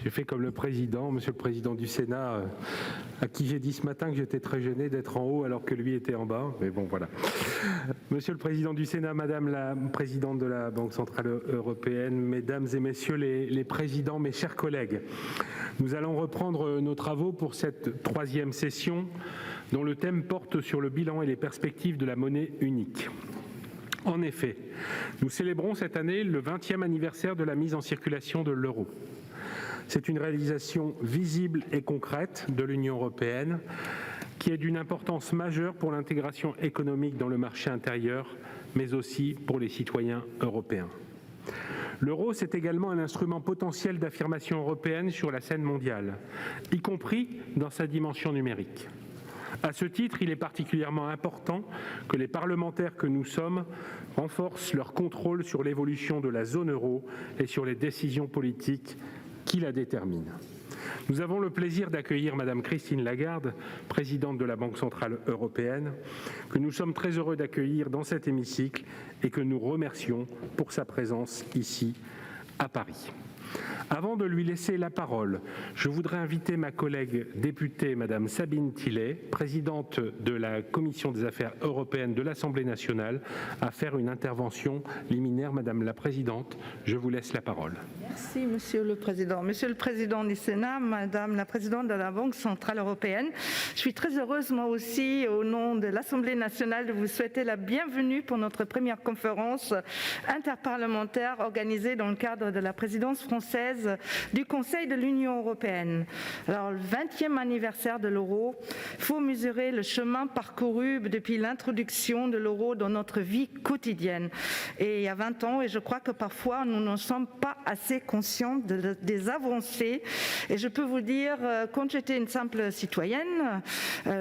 J'ai fait comme le président, monsieur le président du Sénat, à qui j'ai dit ce matin que j'étais très gêné d'être en haut alors que lui était en bas. Mais bon, voilà. Monsieur le président du Sénat, madame la présidente de la Banque centrale européenne, mesdames et messieurs les présidents, mes chers collègues, nous allons reprendre nos travaux pour cette troisième session dont le thème porte sur le bilan et les perspectives de la monnaie unique. En effet, nous célébrons cette année le 20e anniversaire de la mise en circulation de l'euro. C'est une réalisation visible et concrète de l'Union européenne qui est d'une importance majeure pour l'intégration économique dans le marché intérieur, mais aussi pour les citoyens européens. L'euro, c'est également un instrument potentiel d'affirmation européenne sur la scène mondiale, y compris dans sa dimension numérique. À ce titre, il est particulièrement important que les parlementaires que nous sommes renforcent leur contrôle sur l'évolution de la zone euro et sur les décisions politiques qui la déterminent. Nous avons le plaisir d'accueillir Madame Christine Lagarde, présidente de la Banque centrale européenne, que nous sommes très heureux d'accueillir dans cet hémicycle et que nous remercions pour sa présence ici à Paris. Avant de lui laisser la parole, je voudrais inviter ma collègue députée, Madame Sabine Thillaye, présidente de la Commission des affaires européennes de l'Assemblée nationale, à faire une intervention liminaire. Madame la Présidente, je vous laisse la parole. Merci, Monsieur le Président. Monsieur le Président du Sénat, Madame la Présidente de la Banque centrale européenne, je suis très heureuse, moi aussi, au nom de l'Assemblée nationale, de vous souhaiter la bienvenue pour notre première conférence interparlementaire organisée dans le cadre de la présidence française du Conseil de l'Union européenne. Alors, le 20e anniversaire de l'euro, il faut mesurer le chemin parcouru depuis l'introduction de l'euro dans notre vie quotidienne. Et il y a 20 ans, et je crois que parfois nous n'en sommes pas assez conscients des avancées. Et je peux vous dire, quand j'étais une simple citoyenne,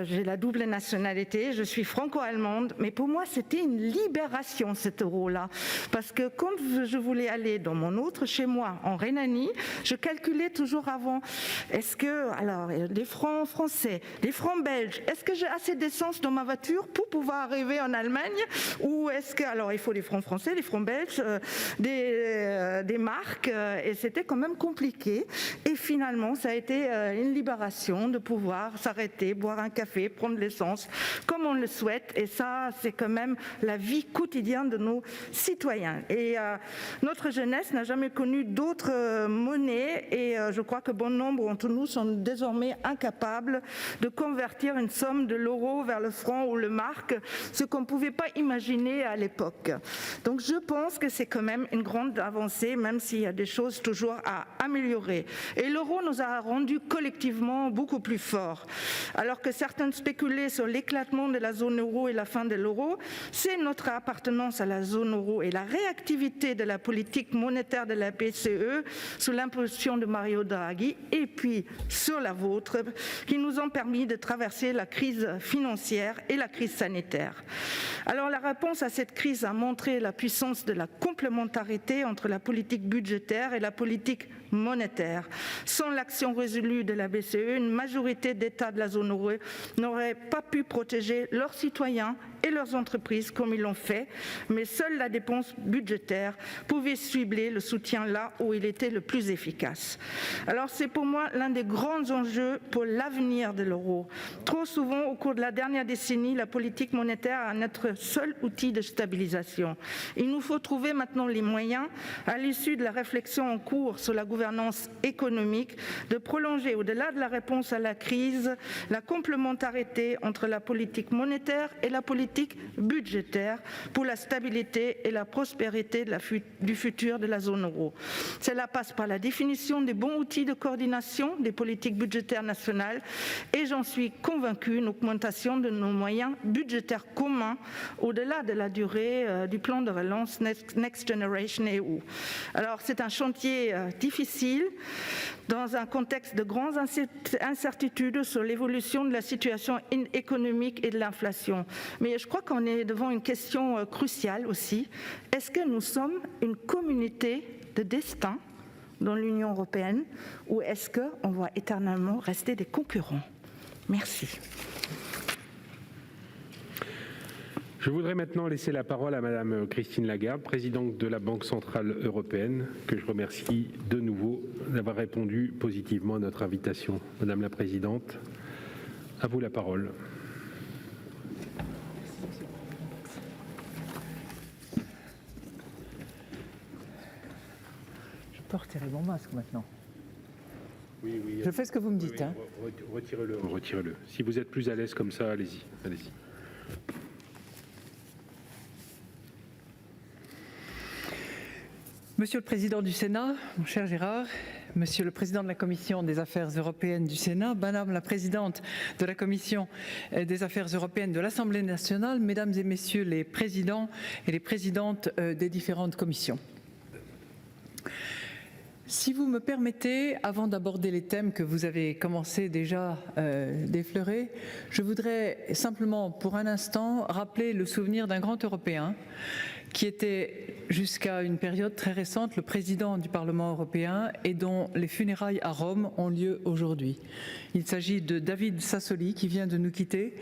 j'ai la double nationalité, je suis franco-allemande, mais pour moi c'était une libération cet euro-là. Parce que quand je voulais aller dans mon autre chez moi, en Rhénanie, je calculais toujours avant, est-ce que, alors, les francs français, les francs belges, est-ce que j'ai assez d'essence dans ma voiture pour pouvoir arriver en Allemagne? Ou est-ce que, alors il faut les francs français, les francs belges, des marques, et c'était quand même compliqué. Et finalement, ça a été une libération de pouvoir s'arrêter, boire un café, prendre l'essence, comme on le souhaite. Et ça, c'est quand même la vie quotidienne de nos citoyens. Et notre jeunesse n'a jamais connu d'autres monnaie et je crois que bon nombre d'entre nous sont désormais incapables de convertir une somme de l'euro vers le franc ou le mark, ce qu'on ne pouvait pas imaginer à l'époque. Donc je pense que c'est quand même une grande avancée, même s'il y a des choses toujours à améliorer. Et l'euro nous a rendus collectivement beaucoup plus forts. Alors que certains spéculaient sur l'éclatement de la zone euro et la fin de l'euro, c'est notre appartenance à la zone euro et la réactivité de la politique monétaire de la BCE sous l'impulsion de Mario Draghi et puis sur la vôtre qui nous ont permis de traverser la crise financière et la crise sanitaire. Alors la réponse à cette crise a montré la puissance de la complémentarité entre la politique budgétaire et la politique monétaire. Sans l'action résolue de la BCE, une majorité d'États de la zone euro n'auraient pas pu protéger leurs citoyens et leurs entreprises comme ils l'ont fait, mais seule la dépense budgétaire pouvait cibler le soutien là où il était le plus efficace. Alors c'est pour moi l'un des grands enjeux pour l'avenir de l'euro. Trop souvent, au cours de la dernière décennie, la politique monétaire est notre seul outil de stabilisation. Il nous faut trouver maintenant les moyens, à l'issue de la réflexion en cours sur la gouvernance économique, de prolonger au-delà de la réponse à la crise la complémentarité entre la politique monétaire et la politique budgétaire pour la stabilité et la prospérité du futur de la zone euro. Cela passe par la définition des bons outils de coordination des politiques budgétaires nationales et j'en suis convaincue, une augmentation de nos moyens budgétaires communs au-delà de la durée du plan de relance Next Generation EU. Alors c'est un chantier difficile dans un contexte de grandes incertitudes sur l'évolution de la situation économique et de l'inflation. Mais je crois qu'on est devant une question cruciale aussi. Est-ce que nous sommes une communauté de destin dans l'Union européenne ou est-ce qu'on va éternellement rester des concurrents? Merci. Je voudrais maintenant laisser la parole à Madame Christine Lagarde, présidente de la Banque centrale européenne, que je remercie de nouveau d'avoir répondu positivement à notre invitation. Madame la Présidente, à vous la parole. Je peux retirer mon masque maintenant. Oui. Je fais ce que vous me dites. Oui, hein. Retirez-le. Si vous êtes plus à l'aise comme ça, allez-y. Monsieur le Président du Sénat, mon cher Gérard, Monsieur le Président de la Commission des Affaires européennes du Sénat, Madame la Présidente de la Commission des Affaires européennes de l'Assemblée nationale, Mesdames et Messieurs les Présidents et les Présidentes des différentes commissions. Si vous me permettez, avant d'aborder les thèmes que vous avez commencé déjà d'effleurer, je voudrais simplement pour un instant rappeler le souvenir d'un grand Européen qui était jusqu'à une période très récente le président du Parlement européen et dont les funérailles à Rome ont lieu aujourd'hui. Il s'agit de David Sassoli qui vient de nous quitter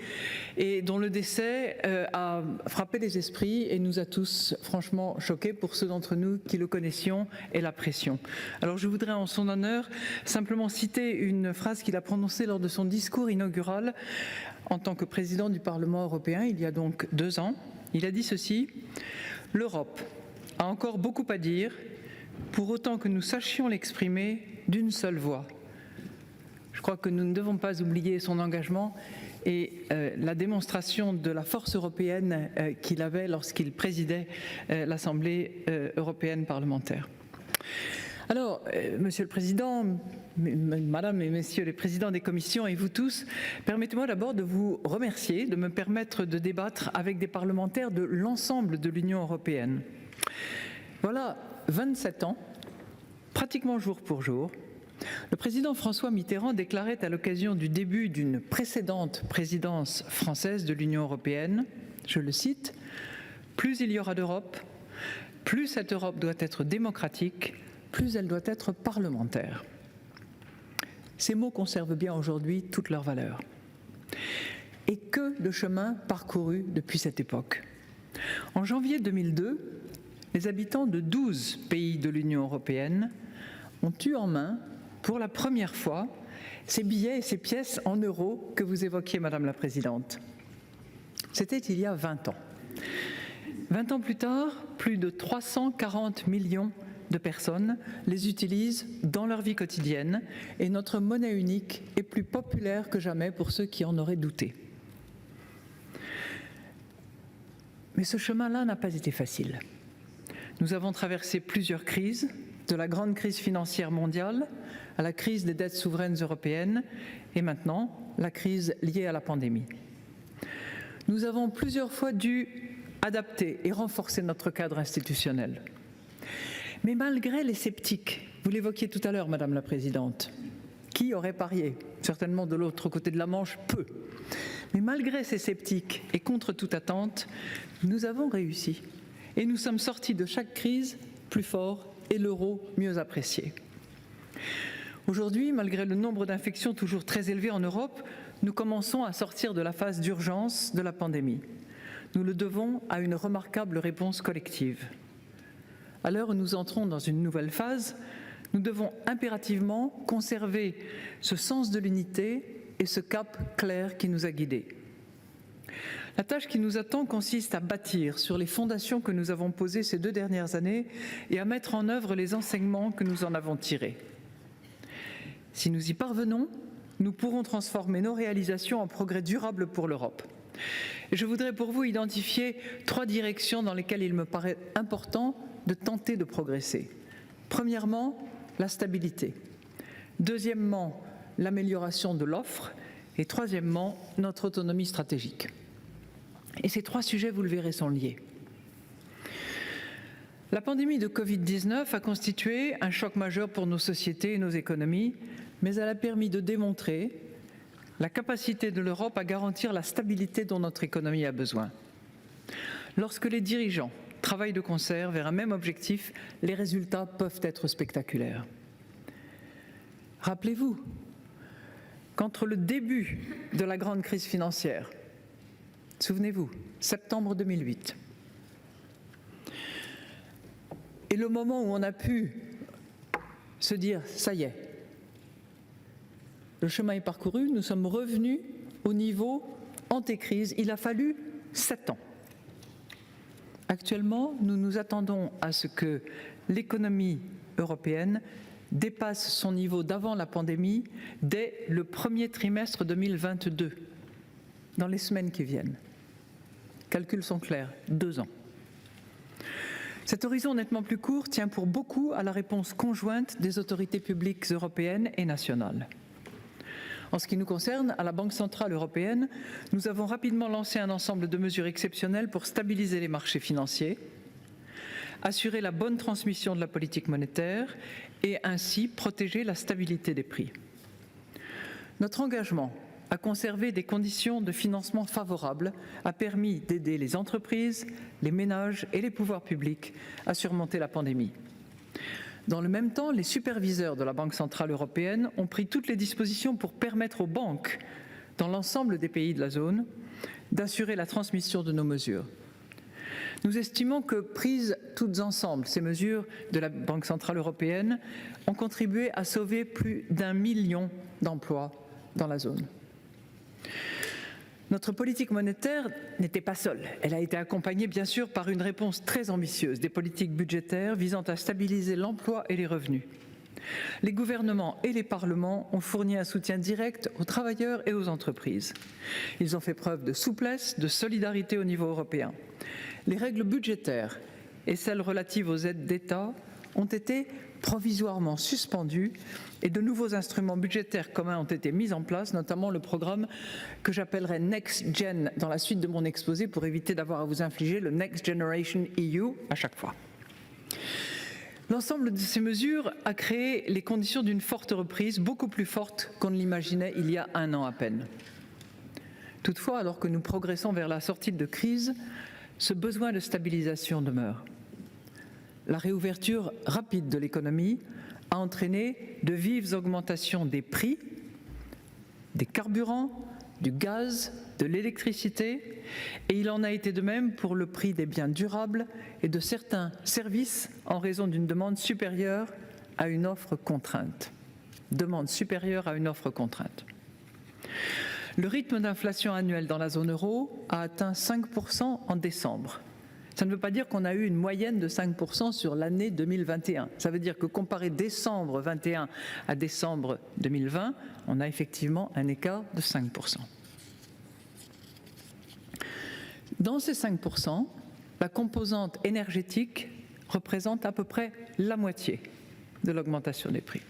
et dont le décès a frappé les esprits et nous a tous franchement choqués pour ceux d'entre nous qui le connaissions et l'apprécions. Alors je voudrais en son honneur simplement citer une phrase qu'il a prononcée lors de son discours inaugural en tant que président du Parlement européen il y a donc 2 ans. Il a dit ceci: « L'Europe a encore beaucoup à dire, pour autant que nous sachions l'exprimer d'une seule voix. » Je crois que nous ne devons pas oublier son engagement et la démonstration de la force européenne qu'il avait lorsqu'il présidait l'Assemblée européenne parlementaire. Alors, Monsieur le Président, Madame et Messieurs les Présidents des commissions et vous tous, permettez-moi d'abord de vous remercier, de me permettre de débattre avec des parlementaires de l'ensemble de l'Union européenne. Voilà 27 ans, pratiquement jour pour jour, le président François Mitterrand déclarait à l'occasion du début d'une précédente présidence française de l'Union européenne, je le cite, « Plus il y aura d'Europe, plus cette Europe doit être démocratique, plus elle doit être parlementaire. » Ces mots conservent bien aujourd'hui toute leur valeur. Et que de chemin parcouru depuis cette époque. En janvier 2002, les habitants de 12 pays de l'Union européenne ont eu en main, pour la première fois, ces billets et ces pièces en euros que vous évoquiez, Madame la Présidente. C'était il y a 20 ans. 20 ans plus tard, plus de 340 millions de personnes les utilisent dans leur vie quotidienne et notre monnaie unique est plus populaire que jamais pour ceux qui en auraient douté. Mais ce chemin-là n'a pas été facile. Nous avons traversé plusieurs crises, de la grande crise financière mondiale à la crise des dettes souveraines européennes et maintenant la crise liée à la pandémie. Nous avons plusieurs fois dû adapter et renforcer notre cadre institutionnel. Mais malgré les sceptiques, vous l'évoquiez tout à l'heure, Madame la Présidente, qui aurait parié? Certainement de l'autre côté de la Manche, peu. Mais malgré ces sceptiques et contre toute attente, nous avons réussi. Et nous sommes sortis de chaque crise plus forts et l'euro mieux apprécié. Aujourd'hui, malgré le nombre d'infections toujours très élevé en Europe, nous commençons à sortir de la phase d'urgence de la pandémie. Nous le devons à une remarquable réponse collective. À l'heure où nous entrons dans une nouvelle phase, nous devons impérativement conserver ce sens de l'unité et ce cap clair qui nous a guidés. La tâche qui nous attend consiste à bâtir sur les fondations que nous avons posées ces 2 dernières années et à mettre en œuvre les enseignements que nous en avons tirés. Si nous y parvenons, nous pourrons transformer nos réalisations en progrès durables pour l'Europe. Et je voudrais pour vous identifier 3 directions dans lesquelles il me paraît important de tenter de progresser. Premièrement, la stabilité. Deuxièmement, l'amélioration de l'offre. Et troisièmement, notre autonomie stratégique. Et ces 3 sujets, vous le verrez, sont liés. La pandémie de Covid-19 a constitué un choc majeur pour nos sociétés et nos économies, mais elle a permis de démontrer la capacité de l'Europe à garantir la stabilité dont notre économie a besoin. Lorsque les dirigeants travaillent de concert vers un même objectif, les résultats peuvent être spectaculaires. Rappelez-vous qu'entre le début de la grande crise financière Souvenez-vous, septembre 2008. Et le moment où on a pu se dire « ça y est, le chemin est parcouru, nous sommes revenus au niveau anté-crise », il a fallu 7 ans. Actuellement, nous nous attendons à ce que l'économie européenne dépasse son niveau d'avant la pandémie dès le premier trimestre 2022, dans les semaines qui viennent. Calculs sont clairs, 2 ans. Cet horizon nettement plus court tient pour beaucoup à la réponse conjointe des autorités publiques européennes et nationales. En ce qui nous concerne, à la Banque centrale européenne, nous avons rapidement lancé un ensemble de mesures exceptionnelles pour stabiliser les marchés financiers, assurer la bonne transmission de la politique monétaire et ainsi protéger la stabilité des prix. Notre engagement à conserver des conditions de financement favorables a permis d'aider les entreprises, les ménages et les pouvoirs publics à surmonter la pandémie. Dans le même temps, les superviseurs de la Banque centrale européenne ont pris toutes les dispositions pour permettre aux banques, dans l'ensemble des pays de la zone, d'assurer la transmission de nos mesures. Nous estimons que, prises toutes ensemble, ces mesures de la Banque centrale européenne ont contribué à sauver plus d'1 million d'emplois dans la zone. Notre politique monétaire n'était pas seule. Elle a été accompagnée, bien sûr, par une réponse très ambitieuse des politiques budgétaires visant à stabiliser l'emploi et les revenus. Les gouvernements et les parlements ont fourni un soutien direct aux travailleurs et aux entreprises. Ils ont fait preuve de souplesse, de solidarité au niveau européen. Les règles budgétaires et celles relatives aux aides d'État ont été provisoirement suspendues et de nouveaux instruments budgétaires communs ont été mis en place, notamment le programme que j'appellerai Next Gen dans la suite de mon exposé pour éviter d'avoir à vous infliger le Next Generation EU à chaque fois. L'ensemble de ces mesures a créé les conditions d'une forte reprise, beaucoup plus forte qu'on ne l'imaginait il y a 1 an à peine. Toutefois, alors que nous progressons vers la sortie de crise, ce besoin de stabilisation demeure. La réouverture rapide de l'économie a entraîné de vives augmentations des prix, des carburants, du gaz, de l'électricité, et il en a été de même pour le prix des biens durables et de certains services en raison d'une demande supérieure à une offre contrainte. Demande supérieure à une offre contrainte. Le rythme d'inflation annuelle dans la zone euro a atteint 5% en décembre. Ça ne veut pas dire qu'on a eu une moyenne de 5% sur l'année 2021. Ça veut dire que comparé décembre 2021 à décembre 2020, on a effectivement un écart de 5%. Dans ces 5%, la composante énergétique représente à peu près la moitié de l'augmentation des prix.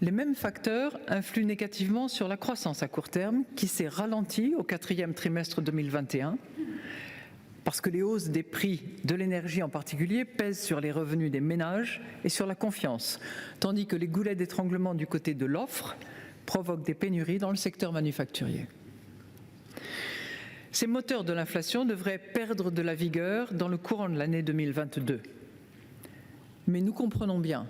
Les mêmes facteurs influent négativement sur la croissance à court terme qui s'est ralentie au 4e trimestre 2021 parce que les hausses des prix de l'énergie en particulier pèsent sur les revenus des ménages et sur la confiance, tandis que les goulets d'étranglement du côté de l'offre provoquent des pénuries dans le secteur manufacturier. Ces moteurs de l'inflation devraient perdre de la vigueur dans le courant de l'année 2022. Mais nous comprenons bien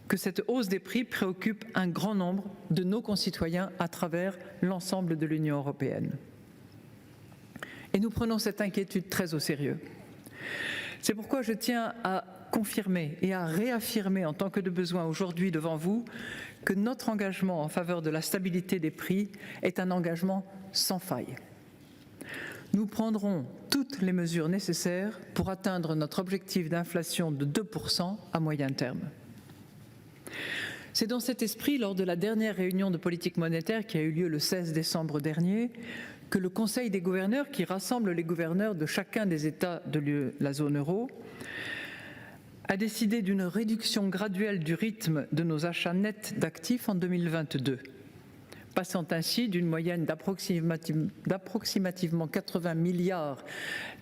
que cette hausse des prix préoccupe un grand nombre de nos concitoyens à travers l'ensemble de l'Union européenne. Et nous prenons cette inquiétude très au sérieux. C'est pourquoi je tiens à confirmer et à réaffirmer en tant que de besoin aujourd'hui devant vous que notre engagement en faveur de la stabilité des prix est un engagement sans faille. Nous prendrons toutes les mesures nécessaires pour atteindre notre objectif d'inflation de 2% à moyen terme. C'est dans cet esprit, lors de la dernière réunion de politique monétaire qui a eu lieu le 16 décembre dernier, que le Conseil des gouverneurs, qui rassemble les gouverneurs de chacun des États de la zone euro, a décidé d'une réduction graduelle du rythme de nos achats nets d'actifs en 2022, passant ainsi d'une moyenne d'approximativement 80 milliards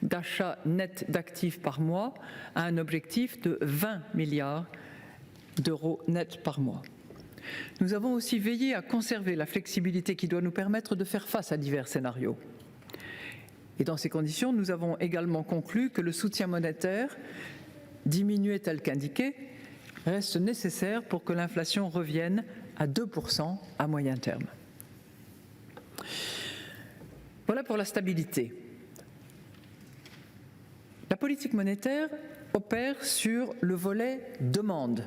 d'achats nets d'actifs par mois à un objectif de 20 milliards d'euros nets par mois. Nous avons aussi veillé à conserver la flexibilité qui doit nous permettre de faire face à divers scénarios. Et dans ces conditions, nous avons également conclu que le soutien monétaire, diminué tel qu'indiqué, reste nécessaire pour que l'inflation revienne à 2% à moyen terme. Voilà pour la stabilité. La politique monétaire opère sur le volet demande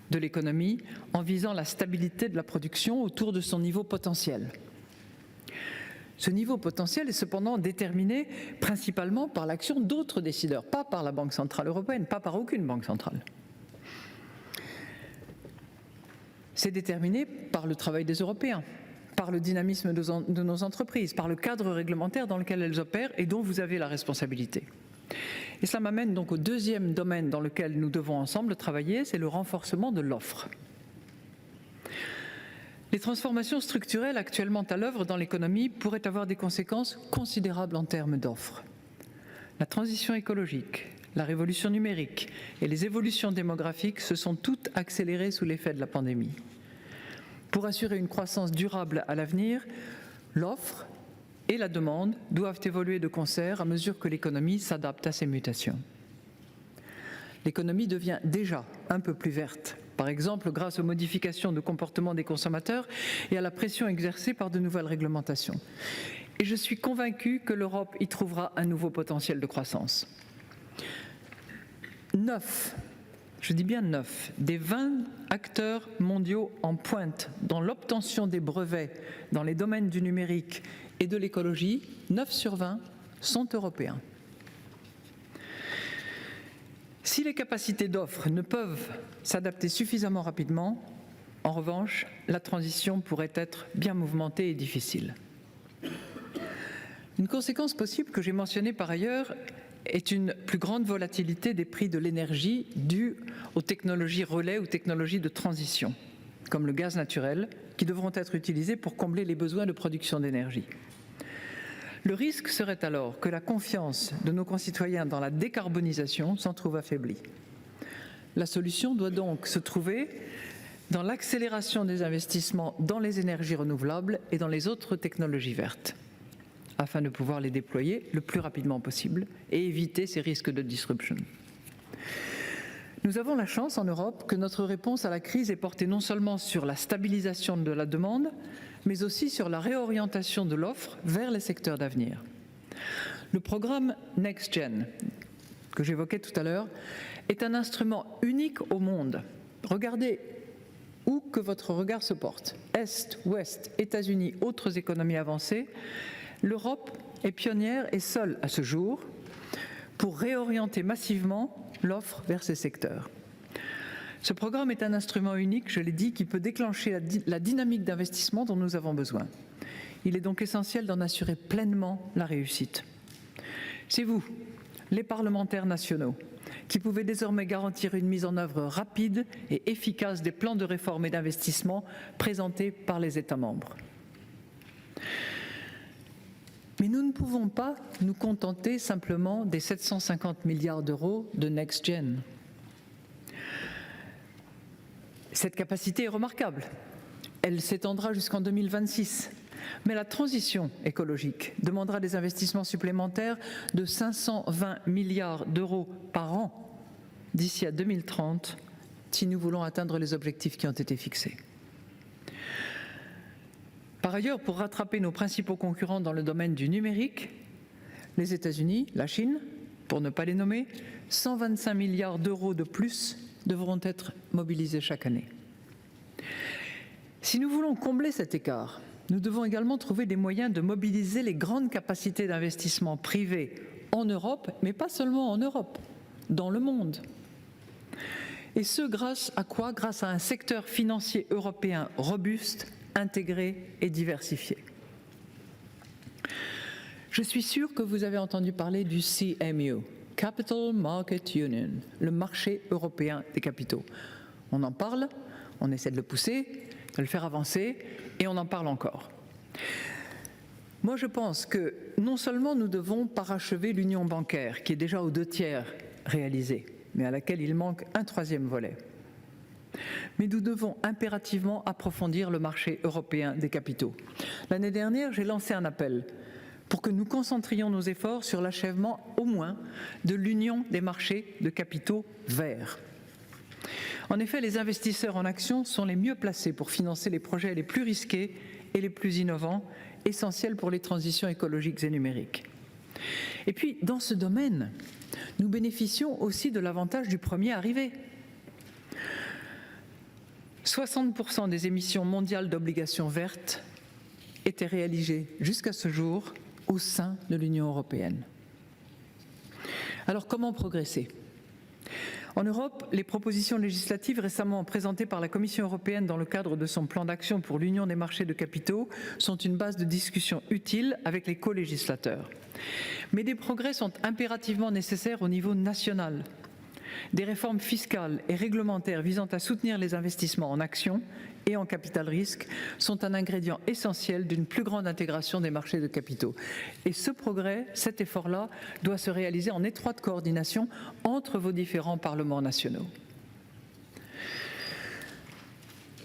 de l'économie en visant la stabilité de la production autour de son niveau potentiel. Ce niveau potentiel est cependant déterminé principalement par l'action d'autres décideurs, pas par la Banque centrale européenne, pas par aucune banque centrale. C'est déterminé par le travail des Européens, par le dynamisme de nos entreprises, par le cadre réglementaire dans lequel elles opèrent et dont vous avez la responsabilité. Et cela m'amène donc au deuxième domaine dans lequel nous devons ensemble travailler, c'est le renforcement de l'offre. Les transformations structurelles actuellement à l'œuvre dans l'économie pourraient avoir des conséquences considérables en termes d'offres. La transition écologique, la révolution numérique et les évolutions démographiques se sont toutes accélérées sous l'effet de la pandémie. Pour assurer une croissance durable à l'avenir, l'offre et la demande doivent évoluer de concert à mesure que l'économie s'adapte à ces mutations. L'économie devient déjà un peu plus verte, par exemple grâce aux modifications de comportement des consommateurs et à la pression exercée par de nouvelles réglementations. Et je suis convaincue que l'Europe y trouvera un nouveau potentiel de croissance. 9, je dis bien 9, des 20 acteurs mondiaux en pointe dans l'obtention des brevets dans les domaines du numérique et de l'écologie, 9 sur 20 sont européens. Si les capacités d'offre ne peuvent s'adapter suffisamment rapidement, en revanche, la transition pourrait être bien mouvementée et difficile. Une conséquence possible que j'ai mentionnée par ailleurs est une plus grande volatilité des prix de l'énergie due aux technologies relais ou technologies de transition, comme le gaz naturel, qui devront être utilisées pour combler les besoins de production d'énergie. Le risque serait alors que la confiance de nos concitoyens dans la décarbonisation s'en trouve affaiblie. La solution doit donc se trouver dans l'accélération des investissements dans les énergies renouvelables et dans les autres technologies vertes, afin de pouvoir les déployer le plus rapidement possible et éviter ces risques de disruption. Nous avons la chance en Europe que notre réponse à la crise est portée non seulement sur la stabilisation de la demande, mais aussi sur la réorientation de l'offre vers les secteurs d'avenir. Le programme NextGen, que j'évoquais tout à l'heure, est un instrument unique au monde. Regardez où que votre regard se porte, Est, Ouest, États-Unis, autres économies avancées, l'Europe est pionnière et seule à ce jour pour réorienter massivement l'offre vers ces secteurs. Ce programme est un instrument unique, je l'ai dit, qui peut déclencher la dynamique d'investissement dont nous avons besoin. Il est donc essentiel d'en assurer pleinement la réussite. C'est vous, les parlementaires nationaux, qui pouvez désormais garantir une mise en œuvre rapide et efficace des plans de réforme et d'investissement présentés par les États membres. Mais nous ne pouvons pas nous contenter simplement des 750 milliards d'euros de NextGen. Cette capacité est remarquable. Elle s'étendra jusqu'en 2026. Mais la transition écologique demandera des investissements supplémentaires de 520 milliards d'euros par an d'ici à 2030 si nous voulons atteindre les objectifs qui ont été fixés. Par ailleurs, pour rattraper nos principaux concurrents dans le domaine du numérique, les États-Unis, la Chine, pour ne pas les nommer, 125 milliards d'euros de plus devront être mobilisés chaque année. Si nous voulons combler cet écart, nous devons également trouver des moyens de mobiliser les grandes capacités d'investissement privées en Europe, mais pas seulement en Europe, dans le monde. Et ce, grâce à quoi? Grâce à un secteur financier européen robuste, intégré et diversifié. Je suis sûr que vous avez entendu parler du CMU, Capital Market Union, le marché européen des capitaux. On en parle, on essaie de le pousser, de le faire avancer, et on en parle encore. Moi, je pense que non seulement nous devons parachever l'union bancaire, qui est déjà aux 2/3 réalisée, mais à laquelle il manque un 3e volet, mais nous devons impérativement approfondir le marché européen des capitaux. L'année dernière, j'ai lancé un appel pour que nous concentrions nos efforts sur l'achèvement, au moins, de l'union des marchés de capitaux verts. En effet, les investisseurs en actions sont les mieux placés pour financer les projets les plus risqués et les plus innovants, essentiels pour les transitions écologiques et numériques. Et puis, dans ce domaine, nous bénéficions aussi de l'avantage du premier arrivé. 60% des émissions mondiales d'obligations vertes étaient réalisées jusqu'à ce jour au sein de l'Union européenne. Alors, comment progresser ? En Europe, les propositions législatives récemment présentées par la Commission européenne dans le cadre de son plan d'action pour l'Union des marchés de capitaux sont une base de discussion utile avec les co-législateurs. Mais des progrès sont impérativement nécessaires au niveau national. Des réformes fiscales et réglementaires visant à soutenir les investissements en actions et en capital risque sont un ingrédient essentiel d'une plus grande intégration des marchés de capitaux. Et ce progrès, cet effort-là, doit se réaliser en étroite coordination entre vos différents parlements nationaux.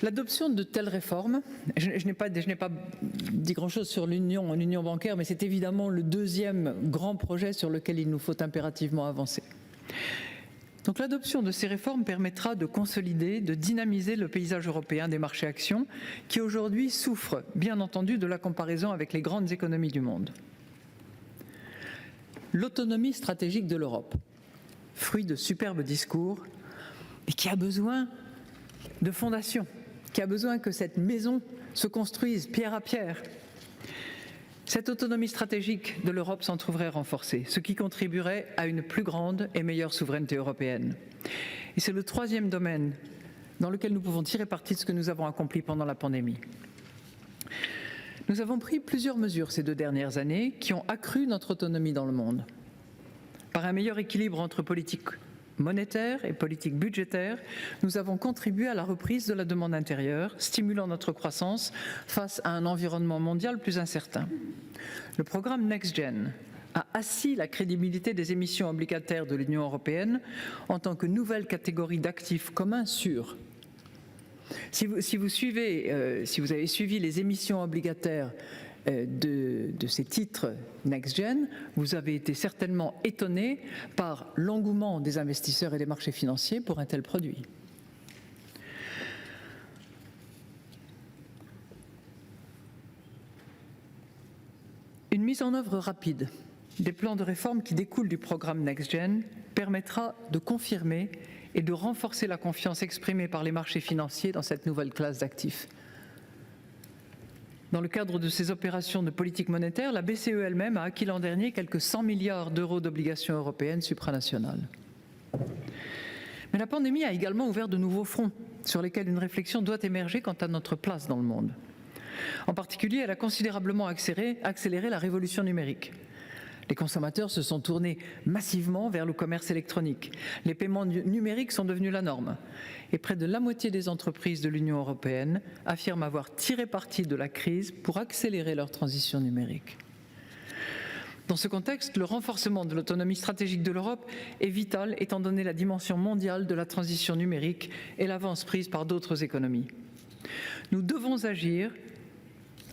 L'adoption de telles réformes, je n'ai pas dit grand-chose sur l'union bancaire, mais c'est évidemment le deuxième grand projet sur lequel il nous faut impérativement avancer. Donc l'adoption de ces réformes permettra de consolider, de dynamiser le paysage européen des marchés actions qui aujourd'hui souffre, bien entendu, de la comparaison avec les grandes économies du monde. L'autonomie stratégique de l'Europe, fruit de superbes discours, et qui a besoin de fondations, qui a besoin que cette maison se construise pierre à pierre. Cette autonomie stratégique de l'Europe s'en trouverait renforcée, ce qui contribuerait à une plus grande et meilleure souveraineté européenne. Et c'est le troisième domaine dans lequel nous pouvons tirer parti de ce que nous avons accompli pendant la pandémie. Nous avons pris plusieurs mesures ces 2 dernières années qui ont accru notre autonomie dans le monde. Par un meilleur équilibre entre politique monétaire et politique budgétaire, nous avons contribué à la reprise de la demande intérieure, stimulant notre croissance face à un environnement mondial plus incertain. Le programme NextGen a assis la crédibilité des émissions obligataires de l'Union européenne en tant que nouvelle catégorie d'actifs communs sûrs. Si vous avez suivi les émissions obligataires de ces titres NextGen, vous avez été certainement étonné par l'engouement des investisseurs et des marchés financiers pour un tel produit. Une mise en œuvre rapide des plans de réforme qui découlent du programme NextGen permettra de confirmer et de renforcer la confiance exprimée par les marchés financiers dans cette nouvelle classe d'actifs. Dans le cadre de ces opérations de politique monétaire, la BCE elle-même a acquis l'an dernier quelques 100 milliards d'euros d'obligations européennes supranationales. Mais la pandémie a également ouvert de nouveaux fronts sur lesquels une réflexion doit émerger quant à notre place dans le monde. En particulier, elle a considérablement accéléré la révolution numérique. Les consommateurs se sont tournés massivement vers le commerce électronique. Les paiements numériques sont devenus la norme. Et près de la moitié des entreprises de l'Union européenne affirment avoir tiré parti de la crise pour accélérer leur transition numérique. Dans ce contexte, le renforcement de l'autonomie stratégique de l'Europe est vital étant donné la dimension mondiale de la transition numérique et l'avance prise par d'autres économies. Nous devons agir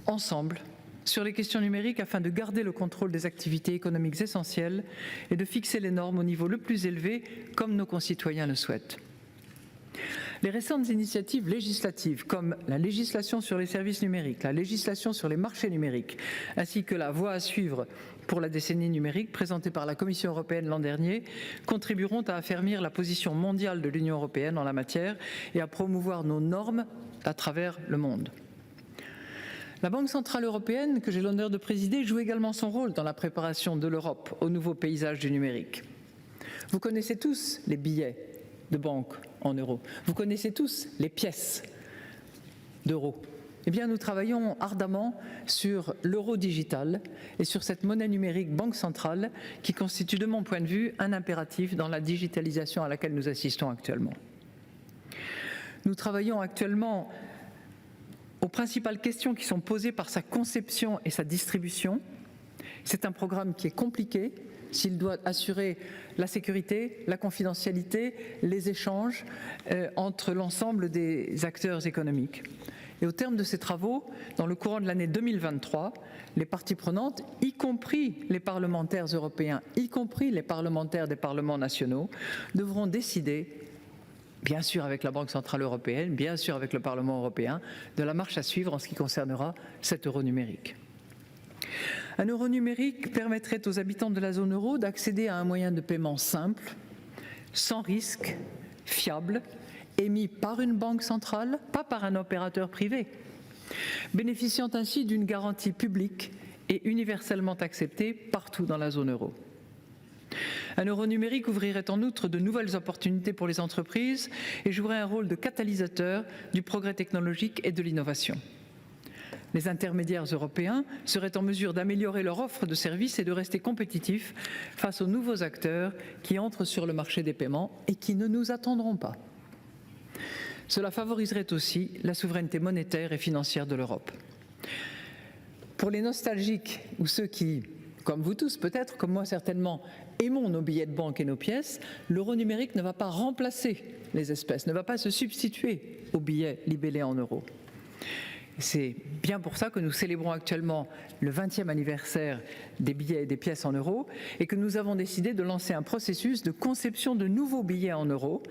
ensemble sur les questions numériques afin de garder le contrôle des activités économiques essentielles et de fixer les normes au niveau le plus élevé, comme nos concitoyens le souhaitent. Les récentes initiatives législatives, comme la législation sur les services numériques, la législation sur les marchés numériques, ainsi que la voie à suivre pour la décennie numérique présentée par la Commission européenne l'an dernier, contribueront à affermir la position mondiale de l'Union européenne en la matière et à promouvoir nos normes à travers le monde. La Banque centrale européenne, que j'ai l'honneur de présider, joue également son rôle dans la préparation de l'Europe au nouveau paysage du numérique. Vous connaissez tous les billets de banque en euros. Vous connaissez tous les pièces d'euros. Eh bien, nous travaillons ardemment sur l'euro digital et sur cette monnaie numérique banque centrale qui constitue, de mon point de vue, un impératif dans la digitalisation à laquelle nous assistons actuellement. Nous travaillons actuellement aux principales questions qui sont posées par sa conception et sa distribution. C'est un programme qui est compliqué s'il doit assurer la sécurité, la confidentialité, les échanges entre l'ensemble des acteurs économiques. Et au terme de ces travaux, dans le courant de l'année 2023, les parties prenantes, y compris les parlementaires européens, y compris les parlementaires des parlements nationaux, devront décider, bien sûr avec la Banque centrale européenne, bien sûr avec le Parlement européen, de la marche à suivre en ce qui concernera cet euro numérique. Un euro numérique permettrait aux habitants de la zone euro d'accéder à un moyen de paiement simple, sans risque, fiable, émis par une banque centrale, pas par un opérateur privé, bénéficiant ainsi d'une garantie publique et universellement acceptée partout dans la zone euro. Un euro numérique ouvrirait en outre de nouvelles opportunités pour les entreprises et jouerait un rôle de catalyseur du progrès technologique et de l'innovation. Les intermédiaires européens seraient en mesure d'améliorer leur offre de services et de rester compétitifs face aux nouveaux acteurs qui entrent sur le marché des paiements et qui ne nous attendront pas. Cela favoriserait aussi la souveraineté monétaire et financière de l'Europe. Pour les nostalgiques ou ceux qui, comme vous tous peut-être, comme moi certainement, aimons nos billets de banque et nos pièces, l'euro numérique ne va pas remplacer les espèces, ne va pas se substituer aux billets libellés en euros. C'est bien pour ça que nous célébrons actuellement le 20e anniversaire des billets et des pièces en euros et que nous avons décidé de lancer un processus de conception de nouveaux billets en euros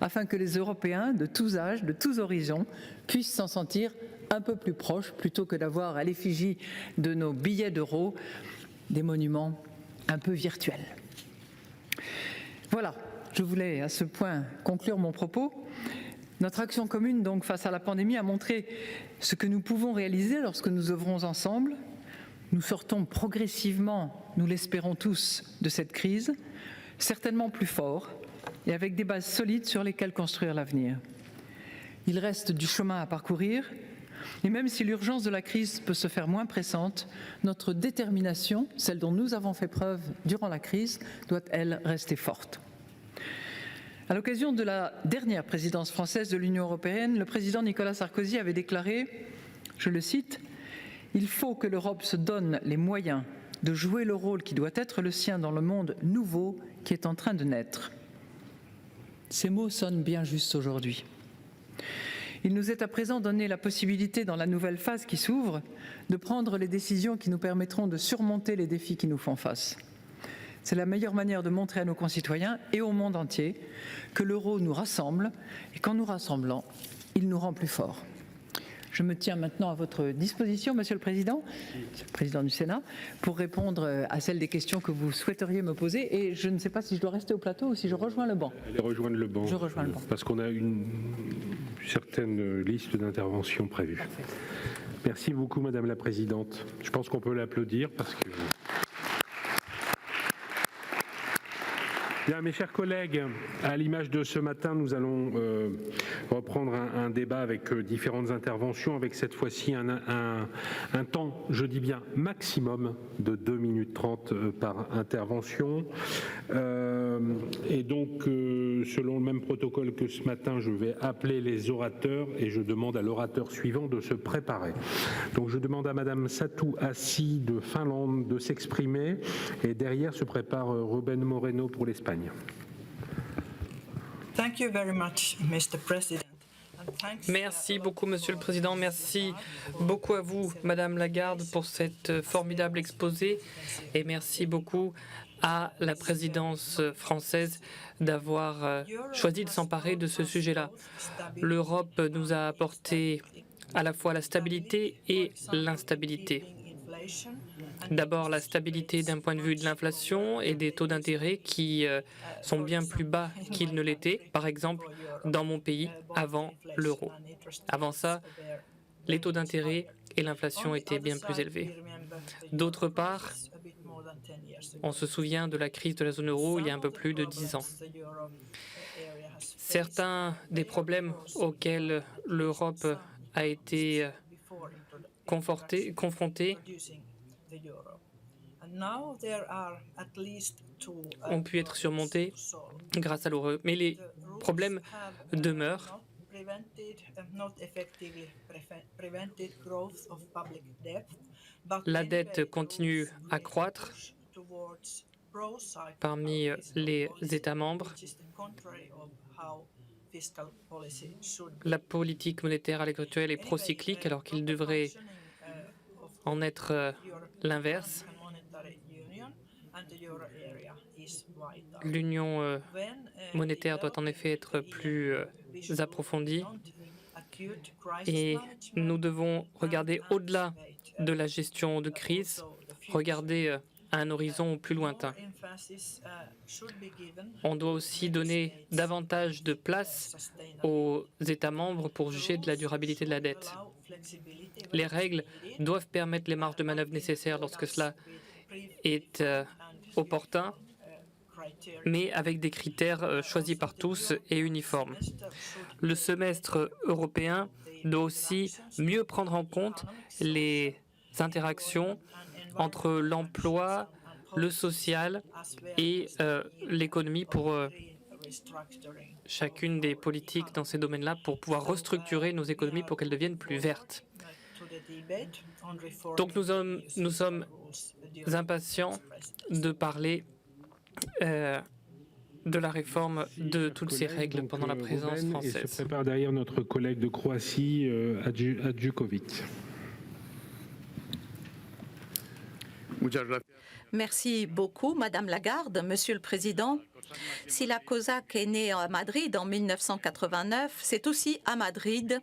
afin que les Européens de tous âges, de tous horizons, puissent s'en sentir un peu plus proches plutôt que d'avoir à l'effigie de nos billets d'euros des monuments un peu virtuels. Voilà, je voulais à ce point conclure mon propos. Notre action commune donc face à la pandémie a montré ce que nous pouvons réaliser lorsque nous œuvrons ensemble. Nous sortons progressivement, nous l'espérons tous, de cette crise, certainement plus forts et avec des bases solides sur lesquelles construire l'avenir. Il reste du chemin à parcourir et même si l'urgence de la crise peut se faire moins pressante, notre détermination, celle dont nous avons fait preuve durant la crise, doit, elle, rester forte. À l'occasion de la dernière présidence française de l'Union européenne, le président Nicolas Sarkozy avait déclaré, je le cite, « Il faut que l'Europe se donne les moyens de jouer le rôle qui doit être le sien dans le monde nouveau qui est en train de naître. » Ces mots sonnent bien justes aujourd'hui. Il nous est à présent donné la possibilité, dans la nouvelle phase qui s'ouvre, de prendre les décisions qui nous permettront de surmonter les défis qui nous font face. C'est la meilleure manière de montrer à nos concitoyens et au monde entier que l'euro nous rassemble et qu'en nous rassemblant, il nous rend plus forts. Je me tiens maintenant à votre disposition, Monsieur le Président du Sénat, pour répondre à celles des questions que vous souhaiteriez me poser. Et je ne sais pas si je dois rester au plateau ou si je rejoins le banc. Allez rejoindre le banc. Je rejoins le banc. Parce qu'on a une certaine liste d'interventions prévues. Parfait. Merci beaucoup, Madame la Présidente. Je pense qu'on peut l'applaudir parce que... Bien, mes chers collègues, à l'image de ce matin, nous allons reprendre un débat avec différentes interventions, avec cette fois-ci un temps, je dis bien maximum, de 2 minutes 30 par intervention. Et donc, selon le même protocole que ce matin, je vais appeler les orateurs et je demande à l'orateur suivant de se préparer. Donc, je demande à Madame Satu Hassi de Finlande de s'exprimer et derrière se prépare Ruben Moreno pour l'Espagne. Merci beaucoup, Monsieur le Président. Merci beaucoup à vous, Madame Lagarde, pour cette formidable exposé. Et merci beaucoup à la présidence française d'avoir choisi de s'emparer de ce sujet-là. L'Europe nous a apporté à la fois la stabilité et l'instabilité. D'abord, la stabilité d'un point de vue de l'inflation et des taux d'intérêt qui sont bien plus bas qu'ils ne l'étaient, par exemple, dans mon pays, avant l'euro. Avant ça, les taux d'intérêt et l'inflation étaient bien plus élevés. D'autre part, on se souvient de la crise de la zone euro il y a un peu plus de 10 ans. Certains des problèmes auxquels l'Europe a été confrontée ont pu être surmontés grâce à l'euro. Mais les problèmes demeurent. La dette continue à croître parmi les États membres. La politique monétaire à l'heure actuelle est procyclique alors qu'il devrait en être l'inverse. L'union monétaire doit en effet être plus approfondie et nous devons regarder au-delà de la gestion de crise regarder à un horizon plus lointain. On doit aussi donner davantage de place aux États membres pour juger de la durabilité de la dette. Les règles doivent permettre les marges de manœuvre nécessaires lorsque cela est opportun, mais avec des critères choisis par tous et uniformes. Le semestre européen doit aussi mieux prendre en compte les interactions entre l'emploi, le social et l'économie pour chacune des politiques dans ces domaines-là pour pouvoir restructurer nos économies pour qu'elles deviennent plus vertes. Donc nous sommes impatients de parler de la réforme de toutes ces règles pendant la présidence française. Et se prépare derrière notre collègue de Croatie, Adjukovic. Merci beaucoup, Madame Lagarde. Monsieur le Président, si la COSAC est née à Madrid en 1989, c'est aussi à Madrid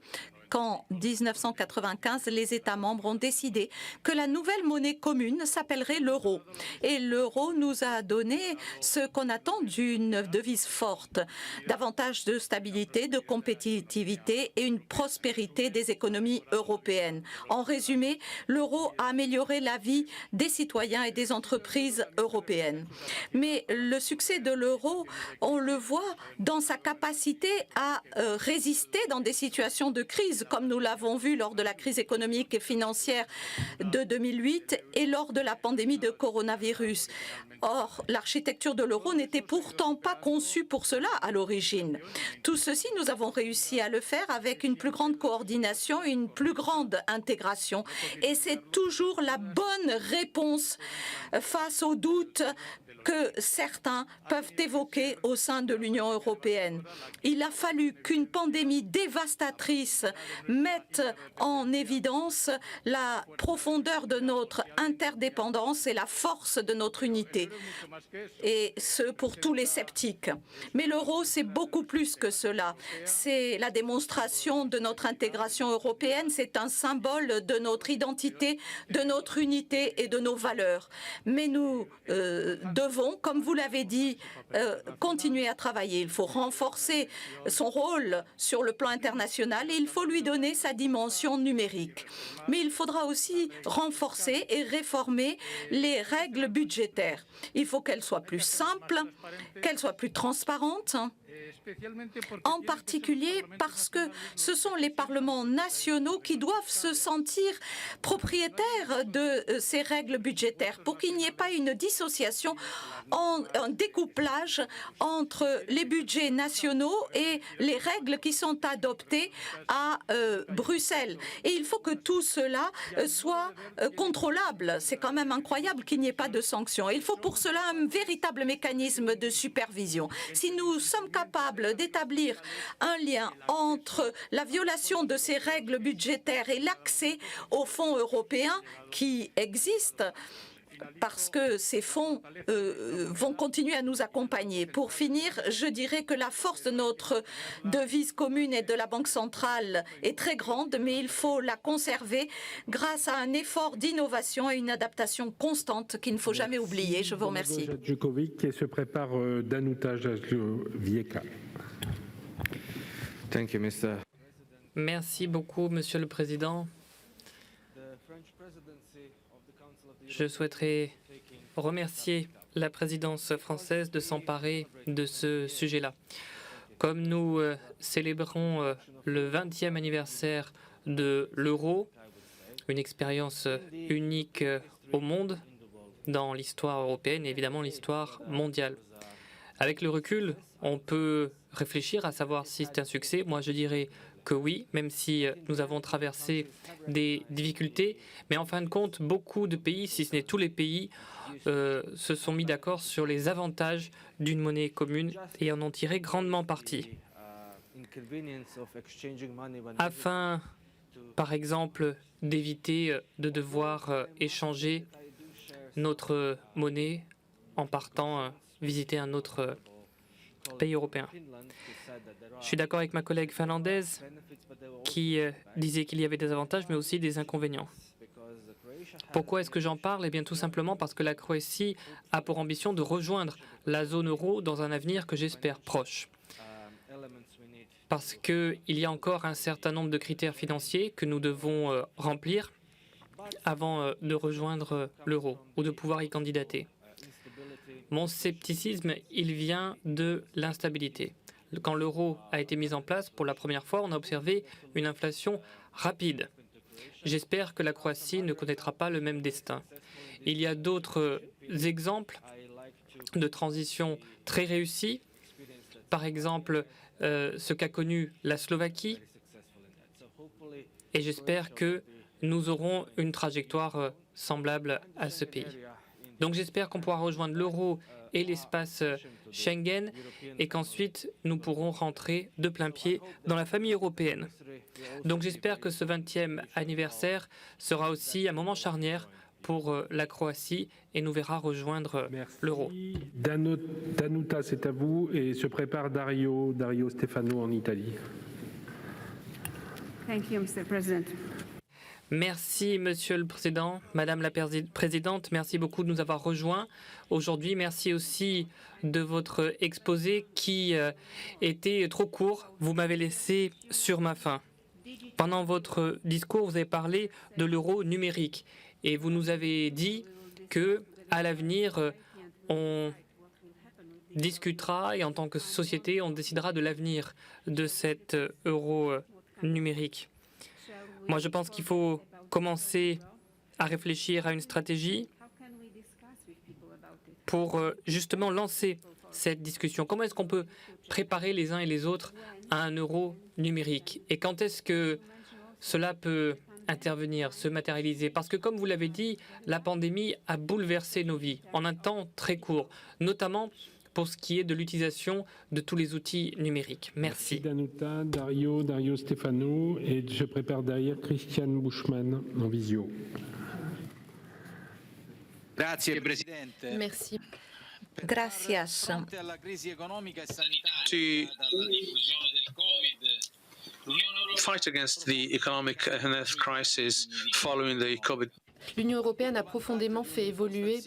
qu'en 1995, les États membres ont décidé que la nouvelle monnaie commune s'appellerait l'euro. Et l'euro nous a donné ce qu'on attend d'une devise forte, davantage de stabilité, de compétitivité et une prospérité des économies européennes. En résumé, l'euro a amélioré la vie des citoyens et des entreprises européennes. Mais le succès de l'euro, on le voit dans sa capacité à résister dans des situations de crise, comme nous l'avons vu lors de la crise économique et financière de 2008 et lors de la pandémie de coronavirus. Or, l'architecture de l'euro n'était pourtant pas conçue pour cela à l'origine. Tout ceci, nous avons réussi à le faire avec une plus grande coordination, une plus grande intégration. Et c'est toujours la bonne réponse face aux doutes que certains peuvent évoquer au sein de l'Union européenne. Il a fallu qu'une pandémie dévastatrice mette en évidence la profondeur de notre interdépendance et la force de notre unité. Et ce, pour tous les sceptiques. Mais l'euro, c'est beaucoup plus que cela. C'est la démonstration de notre intégration européenne, c'est un symbole de notre identité, de notre unité et de nos valeurs. Mais nous devons, comme vous l'avez dit, continuer à travailler. Il faut renforcer son rôle sur le plan international et il faut lui donner sa dimension numérique. Mais il faudra aussi renforcer et réformer les règles budgétaires. Il faut qu'elles soient plus simples, qu'elles soient plus transparentes, en particulier parce que ce sont les parlements nationaux qui doivent se sentir propriétaires de ces règles budgétaires pour qu'il n'y ait pas une dissociation, un découplage entre les budgets nationaux et les règles qui sont adoptées à Bruxelles. Et il faut que tout cela soit contrôlable. C'est quand même incroyable qu'il n'y ait pas de sanctions. Il faut pour cela un véritable mécanisme de supervision. Si nous sommes capables d'établir un lien entre la violation de ces règles budgétaires et l'accès aux fonds européens qui existent, parce que ces fonds vont continuer à nous accompagner. Pour finir, je dirais que la force de notre devise commune et de la Banque centrale est très grande, mais il faut la conserver grâce à un effort d'innovation et une adaptation constante qu'il ne faut jamais oublier. Je vous remercie. Djukovic et se prépare Danuta Jaśkowiecka. Merci beaucoup, Monsieur le Président. Je souhaiterais remercier la présidence française de s'emparer de ce sujet-là. Comme nous célébrons le 20e anniversaire de l'euro, une expérience unique au monde dans l'histoire européenne et évidemment l'histoire mondiale. Avec le recul, on peut réfléchir à savoir si c'est un succès. Moi, je dirais que oui, même si nous avons traversé des difficultés. Mais en fin de compte, beaucoup de pays, si ce n'est tous les pays, se sont mis d'accord sur les avantages d'une monnaie commune et en ont tiré grandement parti. Afin, par exemple, d'éviter de devoir échanger notre monnaie en partant visiter un autre pays européens. Je suis d'accord avec ma collègue finlandaise qui disait qu'il y avait des avantages mais aussi des inconvénients. Pourquoi est-ce que j'en parle? Eh bien tout simplement parce que la Croatie a pour ambition de rejoindre la zone euro dans un avenir que j'espère proche. Parce qu'il y a encore un certain nombre de critères financiers que nous devons remplir avant de rejoindre l'euro ou de pouvoir y candidater. Mon scepticisme, il vient de l'instabilité. Quand l'euro a été mis en place, pour la première fois, on a observé une inflation rapide. J'espère que la Croatie ne connaîtra pas le même destin. Il y a d'autres exemples de transition très réussis. Par exemple, ce qu'a connu la Slovaquie. Et j'espère que nous aurons une trajectoire semblable à ce pays. Donc j'espère qu'on pourra rejoindre l'euro et l'espace Schengen et qu'ensuite nous pourrons rentrer de plein pied dans la famille européenne. Donc j'espère que ce 20e anniversaire sera aussi un moment charnière pour la Croatie et nous verra rejoindre l'euro. Danuta, c'est à vous, et se prépare Dario Stefano en Italie. Thank you, Mr. President. Merci, Monsieur le Président, Madame la Présidente, merci beaucoup de nous avoir rejoints aujourd'hui. Merci aussi de votre exposé qui était trop court. Vous m'avez laissé sur ma faim. Pendant votre discours, vous avez parlé de l'euro numérique et vous nous avez dit que, à l'avenir, on discutera et en tant que société, on décidera de l'avenir de cet euro numérique. Moi, je pense qu'il faut commencer à réfléchir à une stratégie pour justement lancer cette discussion. Comment est-ce qu'on peut préparer les uns et les autres à un euro numérique? Et quand est-ce que cela peut intervenir, se matérialiser? Parce que, comme vous l'avez dit, la pandémie a bouleversé nos vies en un temps très court, notamment pour ce qui est de l'utilisation de tous les outils numériques. Merci. Danuta, Dario Stefano, et je prépare derrière Christian Buschmann en visio. Merci. Gracias. To fight against the economic and health crisis following the COVID. L'Union européenne a profondément fait évoluer